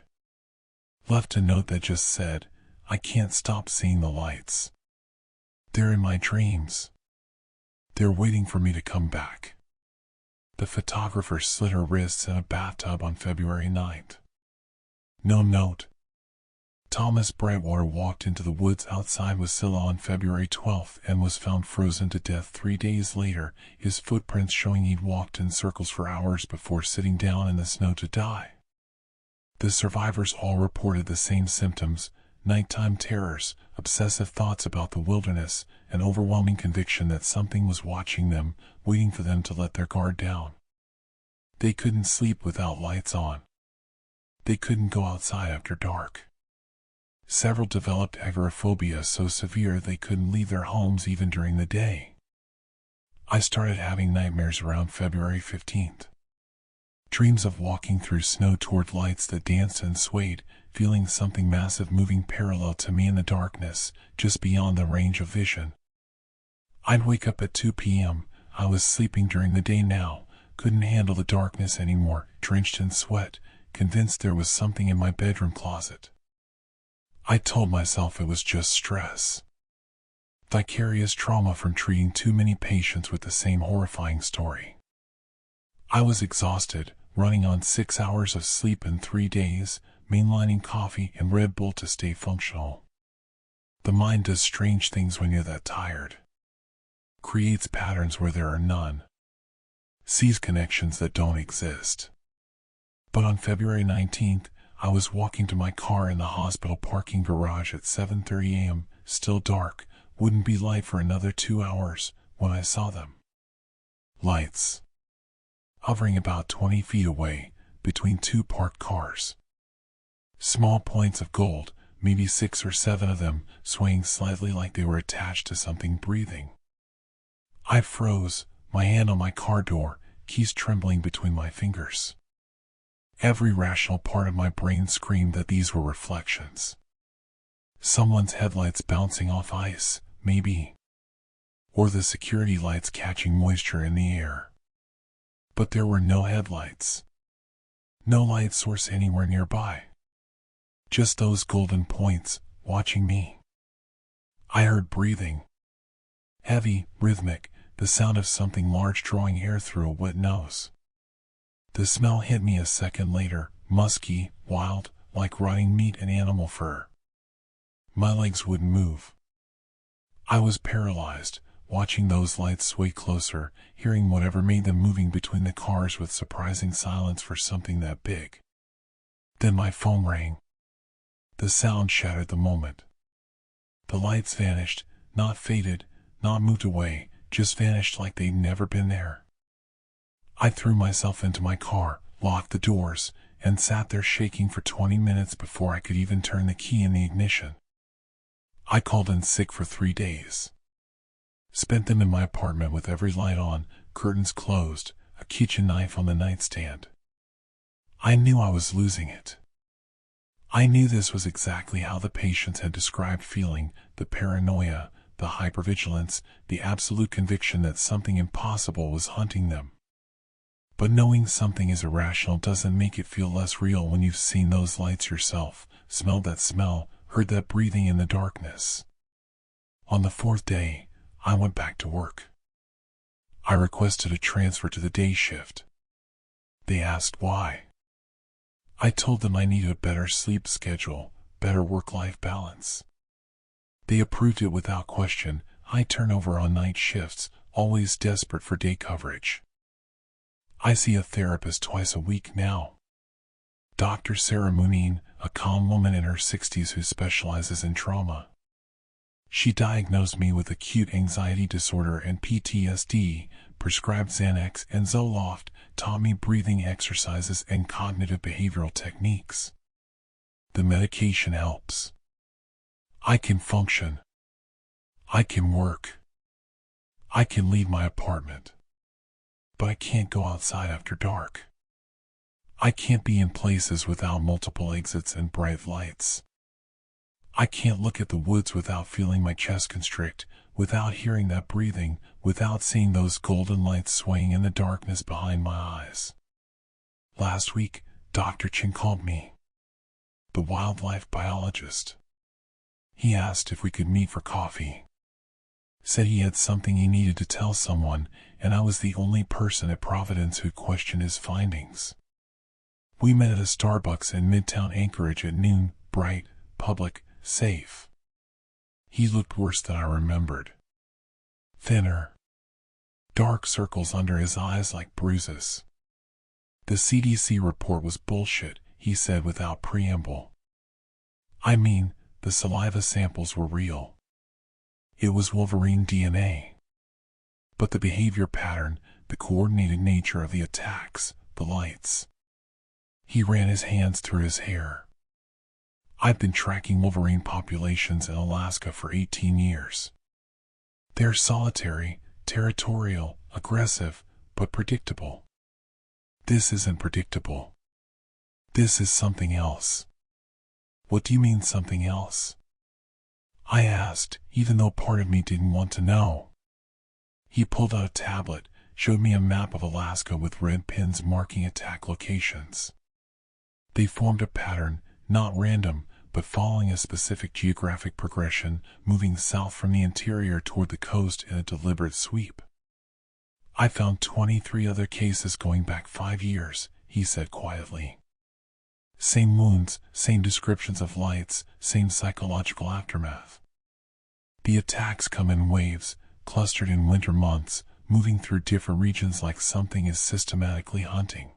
Left a note that just said, "I can't stop seeing the lights. They're in my dreams. They're waiting for me to come back." The photographer slit her wrists in a bathtub on February 9th. No note. Thomas Brightwater walked into the woods outside Wasilla on February 12th and was found frozen to death 3 days later, his footprints showing he'd walked in circles for hours before sitting down in the snow to die. The survivors all reported the same symptoms: nighttime terrors, obsessive thoughts about the wilderness, an overwhelming conviction that something was watching them, waiting for them to let their guard down. They couldn't sleep without lights on. They couldn't go outside after dark. Several developed agoraphobia so severe they couldn't leave their homes even during the day. I started having nightmares around February 15th. Dreams of walking through snow toward lights that danced and swayed, feeling something massive moving parallel to me in the darkness, just beyond the range of vision. I'd wake up at 2 p.m., I was sleeping during the day now, couldn't handle the darkness anymore, drenched in sweat, convinced there was something in my bedroom closet. I told myself it was just stress. Vicarious trauma from treating too many patients with the same horrifying story. I was exhausted, running on 6 hours of sleep in 3 days, mainlining coffee and Red Bull to stay functional. The mind does strange things when you're that tired. Creates patterns where there are none. Sees connections that don't exist. But on February 19th, I was walking to my car in the hospital parking garage at 7:30 a.m., still dark, wouldn't be light for another 2 hours, when I saw them. Lights. Hovering about 20 feet away, between 2 parked cars. Small points of gold, maybe 6 or 7 of them, swaying slightly like they were attached to something breathing. I froze, my hand on my car door, keys trembling between my fingers. Every rational part of my brain screamed that these were reflections. Someone's headlights bouncing off ice, maybe. Or the security lights catching moisture in the air. But there were no headlights. No light source anywhere nearby. Just those golden points, watching me. I heard breathing. Heavy, rhythmic, the sound of something large drawing air through a wet nose. The smell hit me a second later, musky, wild, like rotting meat and animal fur. My legs wouldn't move. I was paralyzed, watching those lights sway closer, hearing whatever made them moving between the cars with surprising silence for something that big. Then my phone rang. The sound shattered the moment. The lights vanished, not faded, not moved away, just vanished like they'd never been there. I threw myself into my car, locked the doors, and sat there shaking for 20 minutes before I could even turn the key in the ignition. I called in sick for 3 days. Spent them in my apartment with every light on, curtains closed, a kitchen knife on the nightstand. I knew I was losing it. I knew this was exactly how the patients had described feeling, the paranoia, the hypervigilance, the absolute conviction that something impossible was hunting them. But knowing something is irrational doesn't make it feel less real when you've seen those lights yourself, smelled that smell, heard that breathing in the darkness. On the 4th day, I went back to work. I requested a transfer to the day shift. They asked why. I told them I needed a better sleep schedule, better work-life balance. They approved it without question. High turnover on night shifts, always desperate for day coverage. I see a therapist twice a week now. Dr. Sarah Muneen, a calm woman in her 60s who specializes in trauma. She diagnosed me with acute anxiety disorder and PTSD, prescribed Xanax and Zoloft, taught me breathing exercises and cognitive behavioral techniques. The medication helps. I can function. I can work. I can leave my apartment. But I can't go outside after dark. I can't be in places without multiple exits and bright lights. I can't look at the woods without feeling my chest constrict, without hearing that breathing, without seeing those golden lights swaying in the darkness behind my eyes. Last week, Dr. Chin called me. The wildlife biologist. He asked if we could meet for coffee. Said he had something he needed to tell someone, and I was the only person at Providence who'd question his findings. We met at a Starbucks in Midtown Anchorage at noon, bright, public, safe. He looked worse than I remembered. Thinner. Dark circles under his eyes like bruises. The CDC report was bullshit, he said without preamble. I mean, the saliva samples were real. It was Wolverine DNA. But the behavior pattern, the coordinated nature of the attacks, the lights. He ran his hands through his hair. I've been tracking Wolverine populations in Alaska for 18 years. They're solitary, territorial, aggressive, but predictable. This isn't predictable. This is something else. What do you mean something else? I asked, even though part of me didn't want to know. He pulled out a tablet, showed me a map of Alaska with red pins marking attack locations. They formed a pattern, not random, but following a specific geographic progression, moving south from the interior toward the coast in a deliberate sweep. I found 23 other cases going back 5 years, he said quietly. Same wounds, same descriptions of lights, same psychological aftermath. The attacks come in waves, clustered in winter months, moving through different regions like something is systematically hunting.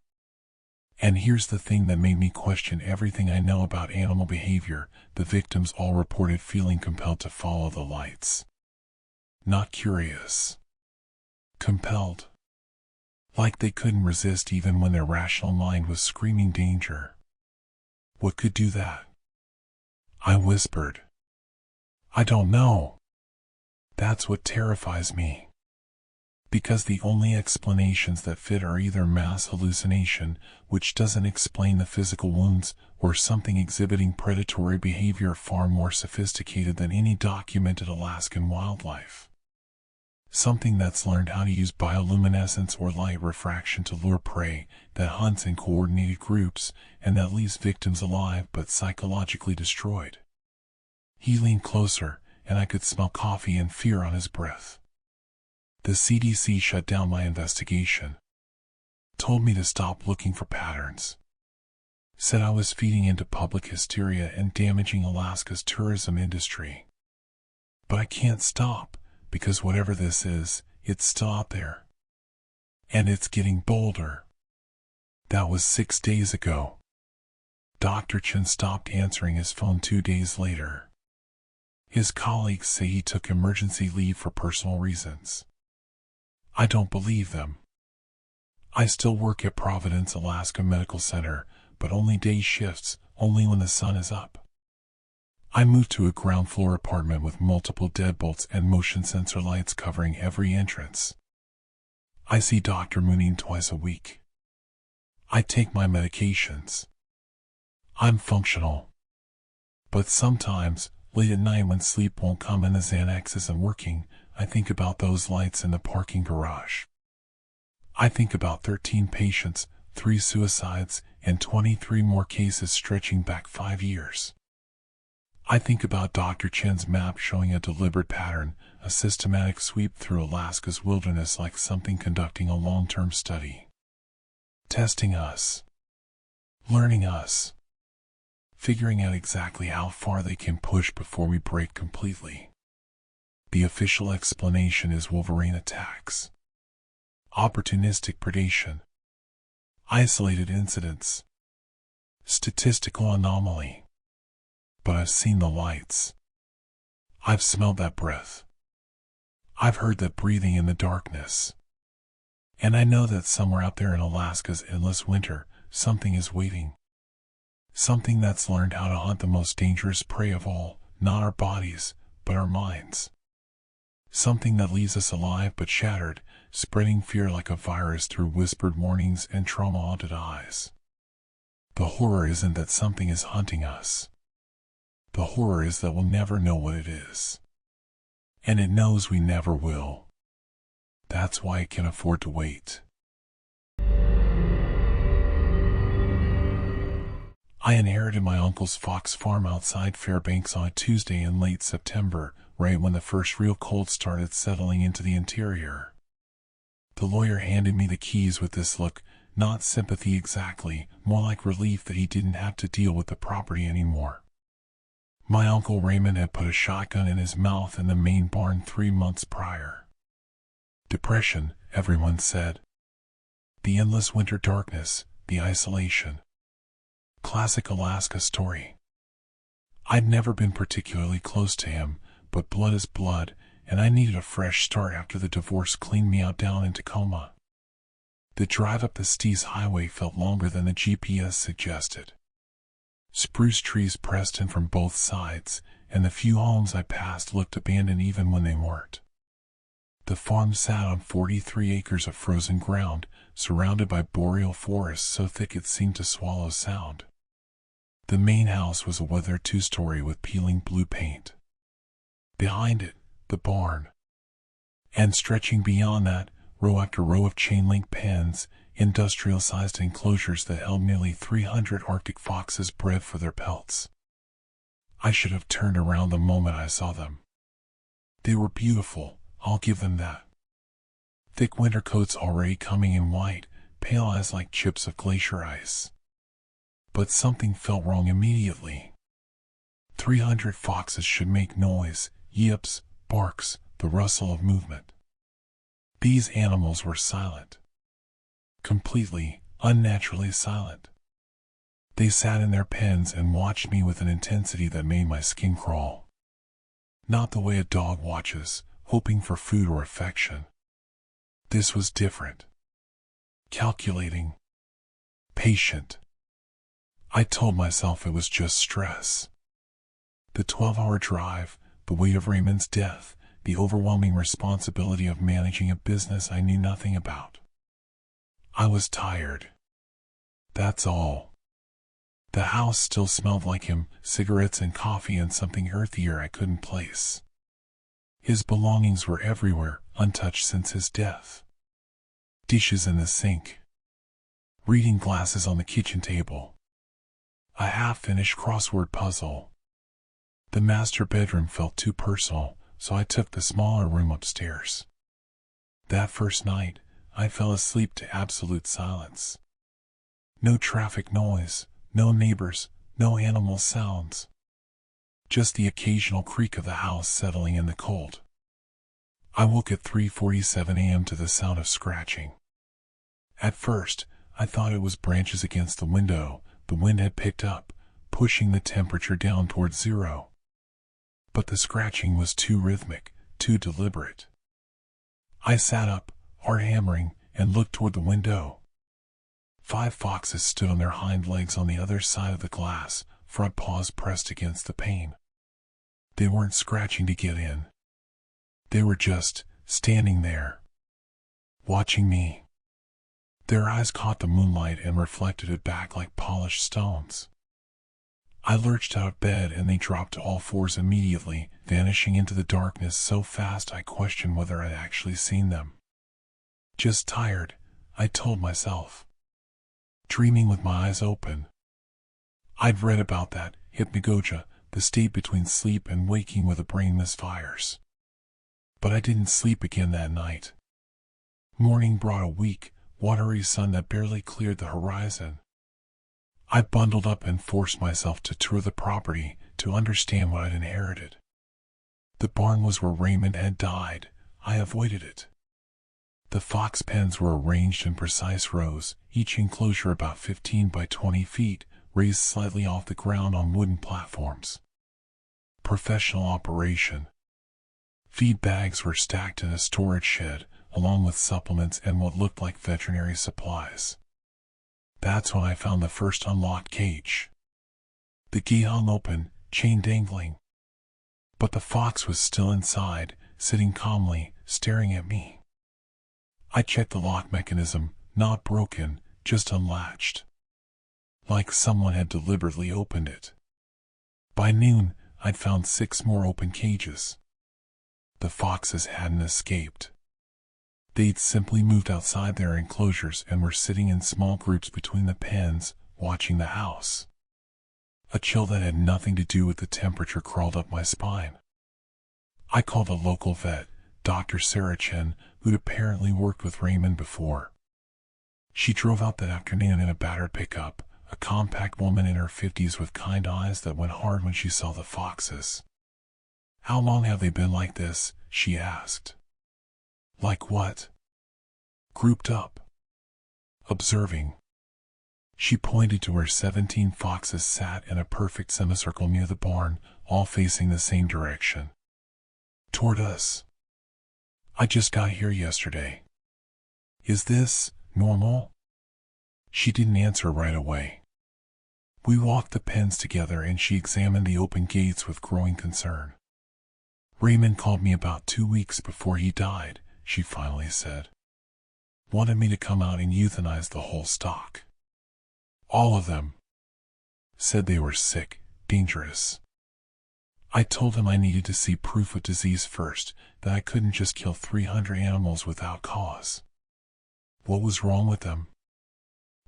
And here's the thing that made me question everything I know about animal behavior. The victims all reported feeling compelled to follow the lights. Not curious. Compelled. Like they couldn't resist even when their rational mind was screaming danger. What could do that? I whispered. I don't know. That's what terrifies me. Because the only explanations that fit are either mass hallucination, which doesn't explain the physical wounds, or something exhibiting predatory behavior far more sophisticated than any documented Alaskan wildlife. Something that's learned how to use bioluminescence or light refraction to lure prey, that hunts in coordinated groups, and that leaves victims alive but psychologically destroyed. He leaned closer, and I could smell coffee and fear on his breath. The CDC shut down my investigation. Told me to stop looking for patterns. Said I was feeding into public hysteria and damaging Alaska's tourism industry. But I can't stop, because whatever this is, it's still out there. And it's getting bolder. That was 6 days ago. Dr. Chin stopped answering his phone 2 days later. His colleagues say he took emergency leave for personal reasons. I don't believe them. I still work at Providence, Alaska Medical Center, but only day shifts, only when the sun is up. I moved to a ground floor apartment with multiple deadbolts and motion sensor lights covering every entrance. I see Dr. Muneen twice a week. I take my medications. I'm functional. But sometimes, late at night when sleep won't come and the Xanax isn't working, I think about those lights in the parking garage. I think about 13 patients, 3 suicides, and 23 more cases stretching back 5 years. I think about Dr. Chin's map showing a deliberate pattern, a systematic sweep through Alaska's wilderness like something conducting a long-term study. Testing us. Learning us. Figuring out exactly how far they can push before we break completely. The official explanation is Wolverine attacks. Opportunistic predation. isolated incidents, statistical anomaly. But I've seen the lights. I've smelled that breath. I've heard that breathing in the darkness. And I know that somewhere out there in Alaska's endless winter, something is waiting. Something that's learned how to hunt the most dangerous prey of all, not our bodies, but our minds. Something that leaves us alive but shattered, spreading fear like a virus through whispered warnings and trauma-haunted eyes. The horror isn't that something is hunting us. The horror is that we'll never know what it is. And it knows we never will. That's why it can afford to wait. I inherited my uncle's fox farm outside Fairbanks on a Tuesday in late September, right when the first real cold started settling into the interior. The lawyer handed me the keys with this look, not sympathy exactly, more like relief that he didn't have to deal with the property anymore. My Uncle Raymond had put a shotgun in his mouth in the main barn 3 months prior. Depression, everyone said. The endless winter darkness, the isolation. Classic Alaska story. I'd never been particularly close to him, but blood is blood, and I needed a fresh start after the divorce cleaned me out down in Tacoma. The drive up the Stees Highway felt longer than the GPS suggested. Spruce trees pressed in from both sides, and the few homes I passed looked abandoned even when they weren't. The farm sat on 43 acres of frozen ground, surrounded by boreal forests so thick it seemed to swallow sound. The main house was a weathered 2-story with peeling blue paint. Behind it, the barn. And stretching beyond that, row after row of chain-link pens, industrial-sized enclosures that held nearly 300 Arctic foxes bred for their pelts. I should have turned around the moment I saw them. They were beautiful, I'll give them that. Thick winter coats already coming in white, pale eyes like chips of glacier ice. But something felt wrong immediately. 300 foxes should make noise, yips, barks, the rustle of movement. These animals were silent. Completely, unnaturally silent. They sat in their pens and watched me with an intensity that made my skin crawl. Not the way a dog watches, hoping for food or affection. This was different. Calculating. Patient. I told myself it was just stress. The 12-hour drive, the weight of Raymond's death, the overwhelming responsibility of managing a business I knew nothing about. I was tired. That's all. The house still smelled like him, cigarettes and coffee and something earthier I couldn't place. His belongings were everywhere, untouched since his death. Dishes in the sink. Reading glasses on the kitchen table. A half-finished crossword puzzle. The master bedroom felt too personal, so I took the smaller room upstairs. That first night, I fell asleep to absolute silence. No traffic noise, no neighbors, no animal sounds. Just the occasional creak of the house settling in the cold. I woke at 3:47 a.m. to the sound of scratching. At first, I thought it was branches against the window. The wind had picked up, pushing the temperature down towards 0. But the scratching was too rhythmic, too deliberate. I sat up, heart hammering, and looked toward the window. 5 foxes stood on their hind legs on the other side of the glass, front paws pressed against the pane. They weren't scratching to get in. They were just standing there, watching me. Their eyes caught the moonlight and reflected it back like polished stones. I lurched out of bed and they dropped to all fours immediately, vanishing into the darkness so fast I questioned whether I'd actually seen them. Just tired, I told myself. Dreaming with my eyes open. I'd read about that, hypnagogia, the state between sleep and waking where the brain misfires. But I didn't sleep again that night. Morning brought a weak, watery sun that barely cleared the horizon. I bundled up and forced myself to tour the property, to understand what I'd inherited. The barn was where Raymond had died. I avoided it. The fox pens were arranged in precise rows, each enclosure about 15 by 20 feet, raised slightly off the ground on wooden platforms. Professional operation. Feed bags were stacked in a storage shed, along with supplements and what looked like veterinary supplies. That's when I found the first unlocked cage. The gate hung open, chain dangling. But the fox was still inside, sitting calmly, staring at me. I checked the lock mechanism, not broken, just unlatched. Like someone had deliberately opened it. By noon, I'd found 6 more open cages. The foxes hadn't escaped. They'd simply moved outside their enclosures and were sitting in small groups between the pens, watching the house. A chill that had nothing to do with the temperature crawled up my spine. I called a local vet, Dr. Sarah Chen, who'd apparently worked with Raymond before. She drove out that afternoon in a battered pickup, a compact woman in her 50s with kind eyes that went hard when she saw the foxes. "How long have they been like this?" she asked. "Like what?" "Grouped up. Observing." She pointed to where 17 foxes sat in a perfect semicircle near the barn, all facing the same direction. Toward us. "I just got here yesterday. Is this normal?" She didn't answer right away. We walked the pens together and she examined the open gates with growing concern. "Raymond called me about 2 weeks before he died," she finally said. "Wanted me to come out and euthanize the whole stock. All of them. Said they were sick, dangerous. I told him I needed to see proof of disease first, that I couldn't just kill 300 animals without cause. What was wrong with them?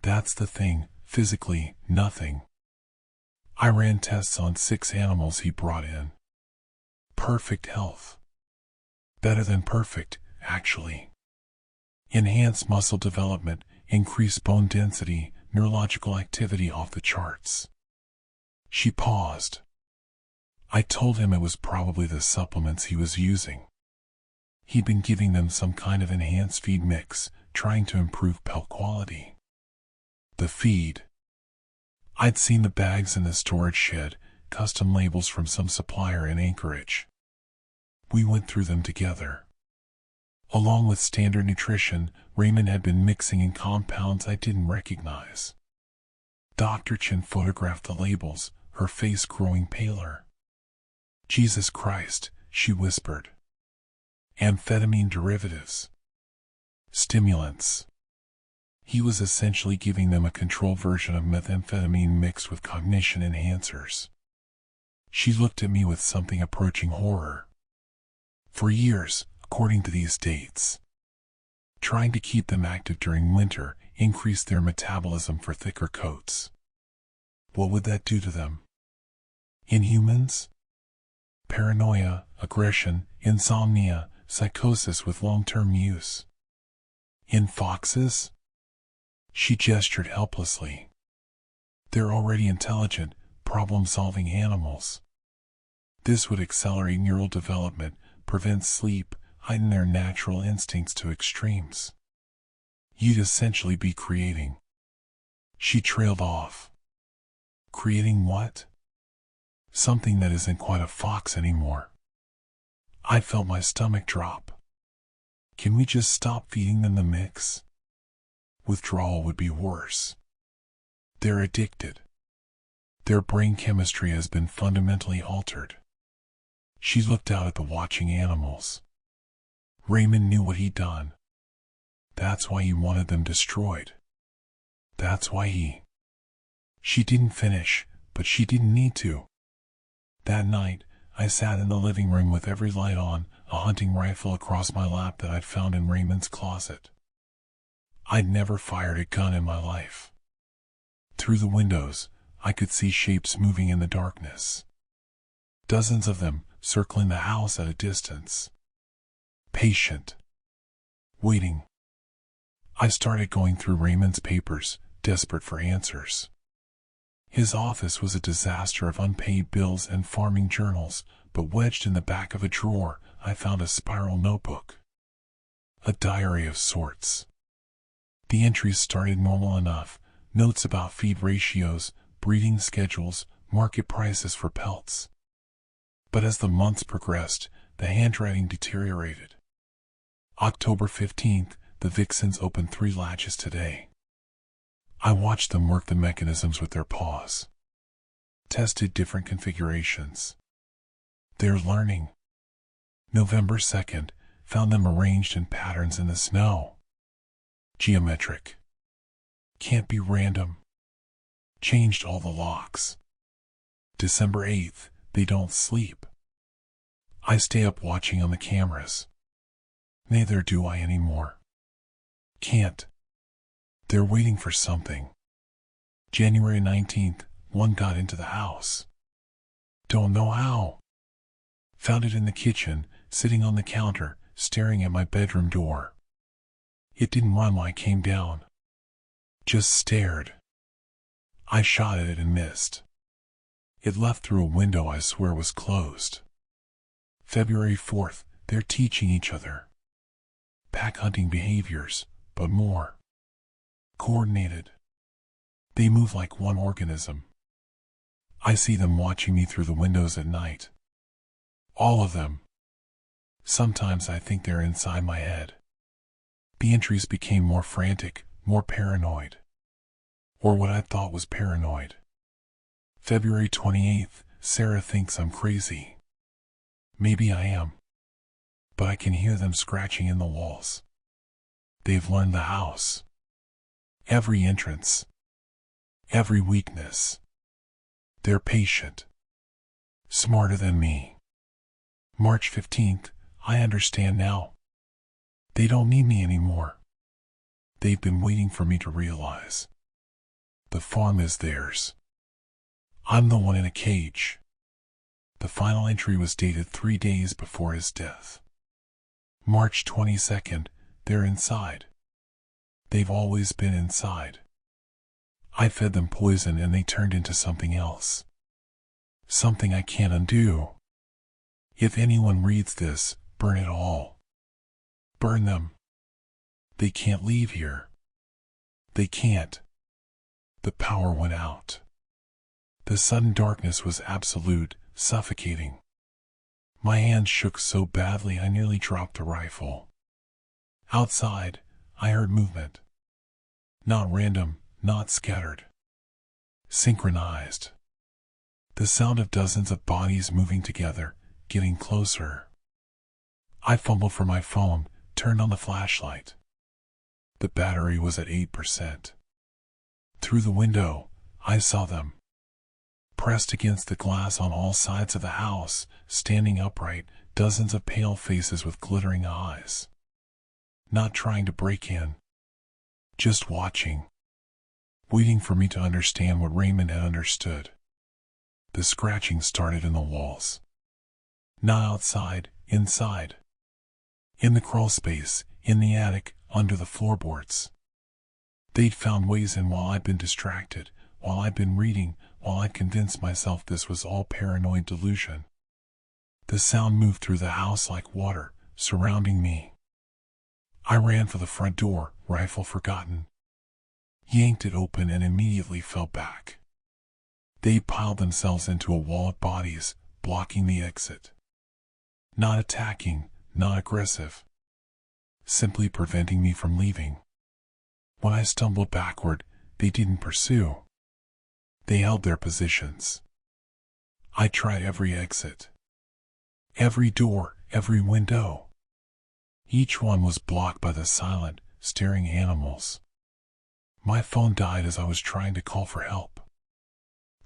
That's the thing, physically, nothing. I ran tests on 6 animals he brought in. Perfect health. Better than perfect, actually. Enhanced muscle development, increased bone density, neurological activity off the charts." She paused. I told him it was probably the supplements he was using. He'd been giving them some kind of enhanced feed mix, trying to improve pelt quality. The feed. I'd seen the bags in the storage shed, custom labels from some supplier in Anchorage. We went through them together. Along with standard nutrition, Raymond had been mixing in compounds I didn't recognize. Dr. Chen photographed the labels, her face growing paler. "Jesus Christ," she whispered. "Amphetamine derivatives. Stimulants." He was essentially giving them a controlled version of methamphetamine mixed with cognition enhancers. She looked at me with something approaching horror. "For years, according to these dates. Trying to keep them active during winter increased their metabolism for thicker coats. What would that do to them? In humans? Paranoia, aggression, insomnia, psychosis with long-term use. In foxes?" She gestured helplessly. "They're already intelligent, problem-solving animals. This would accelerate neural development, prevent sleep, heighten their natural instincts to extremes. You'd essentially be creating." She trailed off. "Creating what?" "Something that isn't quite a fox anymore." I felt my stomach drop. "Can we just stop feeding them the mix?" "Withdrawal would be worse. They're addicted. Their brain chemistry has been fundamentally altered." She looked out at the watching animals. "Raymond knew what he'd done. That's why he wanted them destroyed. That's why he—" She didn't finish, but she didn't need to. That night, I sat in the living room with every light on, a hunting rifle across my lap that I'd found in Raymond's closet. I'd never fired a gun in my life. Through the windows, I could see shapes moving in the darkness. Dozens of them, circling the house at a distance. Patient. Waiting. I started going through Raymond's papers, desperate for answers. His office was a disaster of unpaid bills and farming journals, but wedged in the back of a drawer, I found a spiral notebook. a diary of sorts. The entries started normal enough, notes about feed ratios, breeding schedules, market prices for pelts. But as the months progressed, the handwriting deteriorated. October 15th, the vixens opened 3 latches today. I watched them work the mechanisms with their paws. Tested different configurations. They're learning. November 2nd, found them arranged in patterns in the snow. Geometric. Can't be random. Changed all the locks. December 8th, they don't sleep. I stay up watching on the cameras. Neither do I anymore. Can't. They're waiting for something. January 19th, one got into the house. Don't know how. Found it in the kitchen, sitting on the counter, staring at my bedroom door. It didn't run when I came down. Just stared. I shot at it and missed. It left through a window I swear was closed. February 4th, they're teaching each other. Pack hunting behaviors, but more coordinated. They move like one organism. I see them watching me through the windows at night. All of them. Sometimes I think they're inside my head. The entries became more frantic, more paranoid. Or what I thought was paranoid. February 28th, Sarah thinks I'm crazy. Maybe I am. But I can hear them scratching in the walls. They've learned the house. Every entrance. Every weakness. They're patient. Smarter than me. March 15th, I understand now. They don't need me anymore. They've been waiting for me to realize. The farm is theirs. I'm the one in a cage. The final entry was dated 3 days before his death. March 22nd, they're inside. They've always been inside. I fed them poison and they turned into something else. Something I can't undo. If anyone reads this, burn it all. Burn them. They can't leave here. They can't. The power went out. The sudden darkness was absolute, suffocating. My hands shook so badly I nearly dropped the rifle. Outside, I heard movement. Not random, not scattered. Synchronized. The sound of dozens of bodies moving together, getting closer. I fumbled for my phone, turned on the flashlight. The battery was at 8%. Through the window, I saw them. Pressed against the glass on all sides of the house, standing upright, dozens of pale faces with glittering eyes. Not trying to break in. Just watching. Waiting for me to understand what Raymond had understood. The scratching started in the walls. Not outside, inside. In the crawl space, in the attic, under the floorboards. They'd found ways in while I'd been distracted, while I'd been reading, while I'd convinced myself this was all paranoid delusion. The sound moved through the house like water, surrounding me. I ran for the front door, rifle forgotten. Yanked it open and immediately fell back. They piled themselves into a wall of bodies, blocking the exit. Not attacking, not aggressive. Simply preventing me from leaving. When I stumbled backward, they didn't pursue. They held their positions. I tried every exit. Every door, every window. Each one was blocked by the silent, staring animals. My phone died as I was trying to call for help.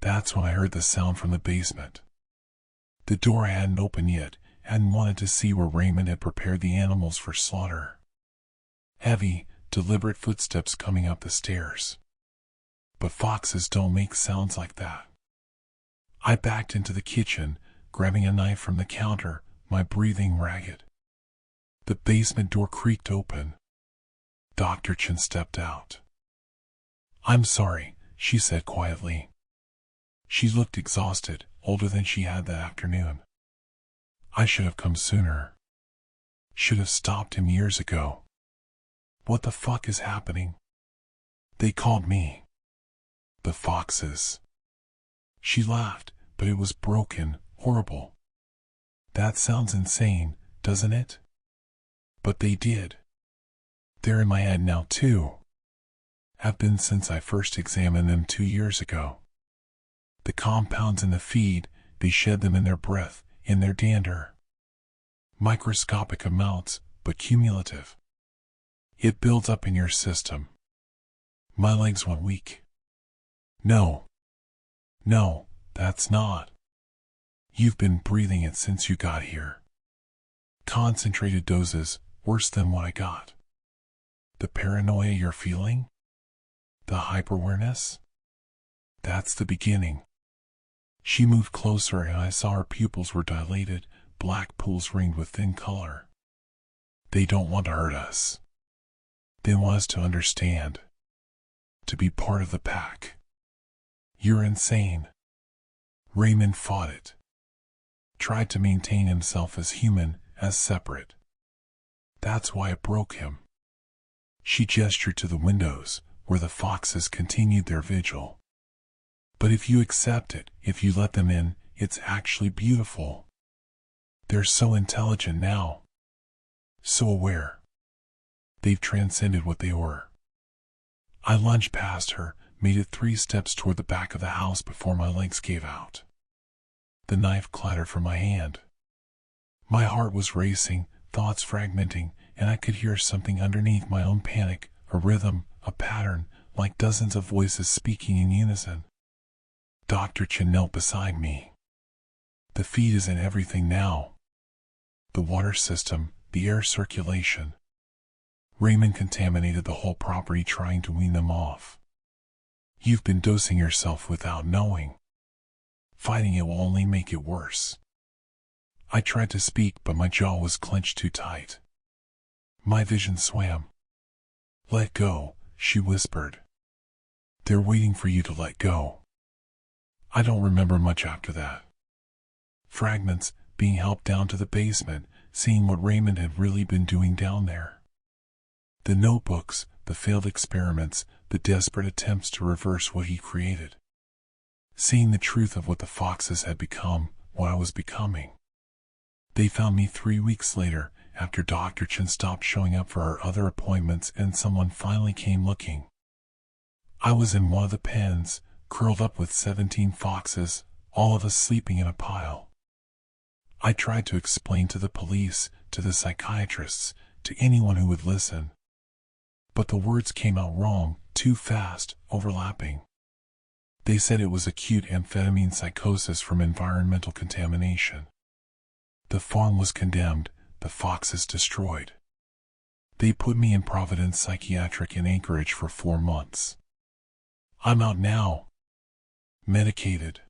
That's when I heard the sound from the basement. The door hadn't opened yet, hadn't wanted to see where Raymond had prepared the animals for slaughter. Heavy, deliberate footsteps coming up the stairs. But foxes don't make sounds like that. I backed into the kitchen, grabbing a knife from the counter, my breathing ragged. The basement door creaked open. Dr. Chen stepped out. "I'm sorry," she said quietly. She looked exhausted, older than she had that afternoon. "I should have come sooner. Should have stopped him years ago." What the fuck is happening? They called me the foxes. She laughed, but it was broken, horrible. That sounds insane, doesn't it? But they did. They're in my head now too. Have been since I first examined them 2 years ago. The compounds in the feed, they shed them in their breath, in their dander. Microscopic amounts, but cumulative. It builds up in your system. My legs went weak. No, that's not. You've been breathing it since you got here. Concentrated doses, worse than what I got. The paranoia you're feeling? The hyper-awareness? That's the beginning. She moved closer and I saw her pupils were dilated, black pools ringed with thin color. They don't want to hurt us. They want us to understand. To be part of the pack. You're insane. Raymond fought it. Tried to maintain himself as human, as separate. That's why it broke him. She gestured to the windows, where the foxes continued their vigil. But if you accept it, if you let them in, it's actually beautiful. They're so intelligent now. So aware. They've transcended what they were. I lunged past her, made it 3 steps toward the back of the house before my legs gave out. The knife clattered from my hand. My heart was racing, thoughts fragmenting, and I could hear something underneath my own panic, a rhythm, a pattern, like dozens of voices speaking in unison. Dr. Chen knelt beside me. The feed is in everything now. The water system, the air circulation. Raymond contaminated the whole property trying to wean them off. You've been dosing yourself without knowing. Fighting it will only make it worse. I tried to speak, but my jaw was clenched too tight. My vision swam. Let go, she whispered. They're waiting for you to let go. I don't remember much after that. Fragments, being helped down to the basement, seeing what Raymond had really been doing down there. The notebooks, the failed experiments, the desperate attempts to reverse what he created. Seeing the truth of what the foxes had become, what I was becoming. They found me 3 weeks later, after Dr. Chen stopped showing up for her other appointments and someone finally came looking. I was in one of the pens, curled up with 17 foxes, all of us sleeping in a pile. I tried to explain to the police, to the psychiatrists, to anyone who would listen. But the words came out wrong, too fast, overlapping. They said it was acute amphetamine psychosis from environmental contamination. The farm was condemned, the foxes destroyed. They put me in Providence Psychiatric in Anchorage for 4 months. I'm out now. Medicated.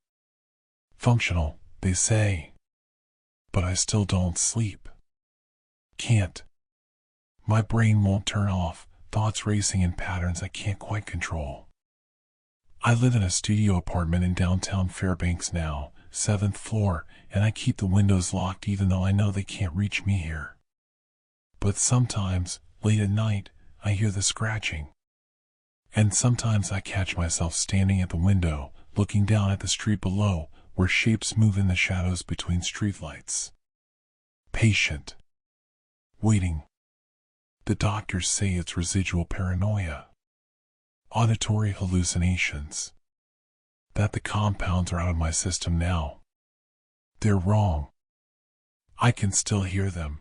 Functional, they say. But I still don't sleep. Can't. My brain won't turn off, thoughts racing in patterns I can't quite control. I live in a studio apartment in downtown Fairbanks now, 7th floor, and I keep the windows locked even though I know they can't reach me here. But sometimes, late at night, I hear the scratching. And sometimes I catch myself standing at the window, looking down at the street below, where shapes move in the shadows between streetlights. Patient. Waiting. The doctors say it's residual paranoia. Auditory hallucinations. That the compounds are out of my system now. They're wrong. I can still hear them.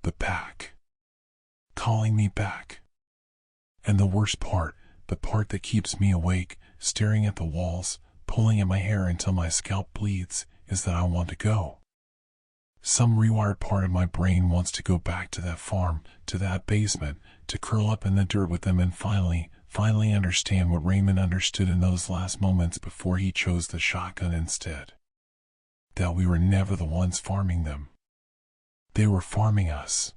The pack. Calling me back. And the worst part, the part that keeps me awake, staring at the walls, pulling at my hair until my scalp bleeds, is that I want to go. Some rewired part of my brain wants to go back to that farm, to that basement, to curl up in the dirt with them and finally understand what Raymond understood in those last moments before he chose the shotgun instead. That we were never the ones farming them. They were farming us.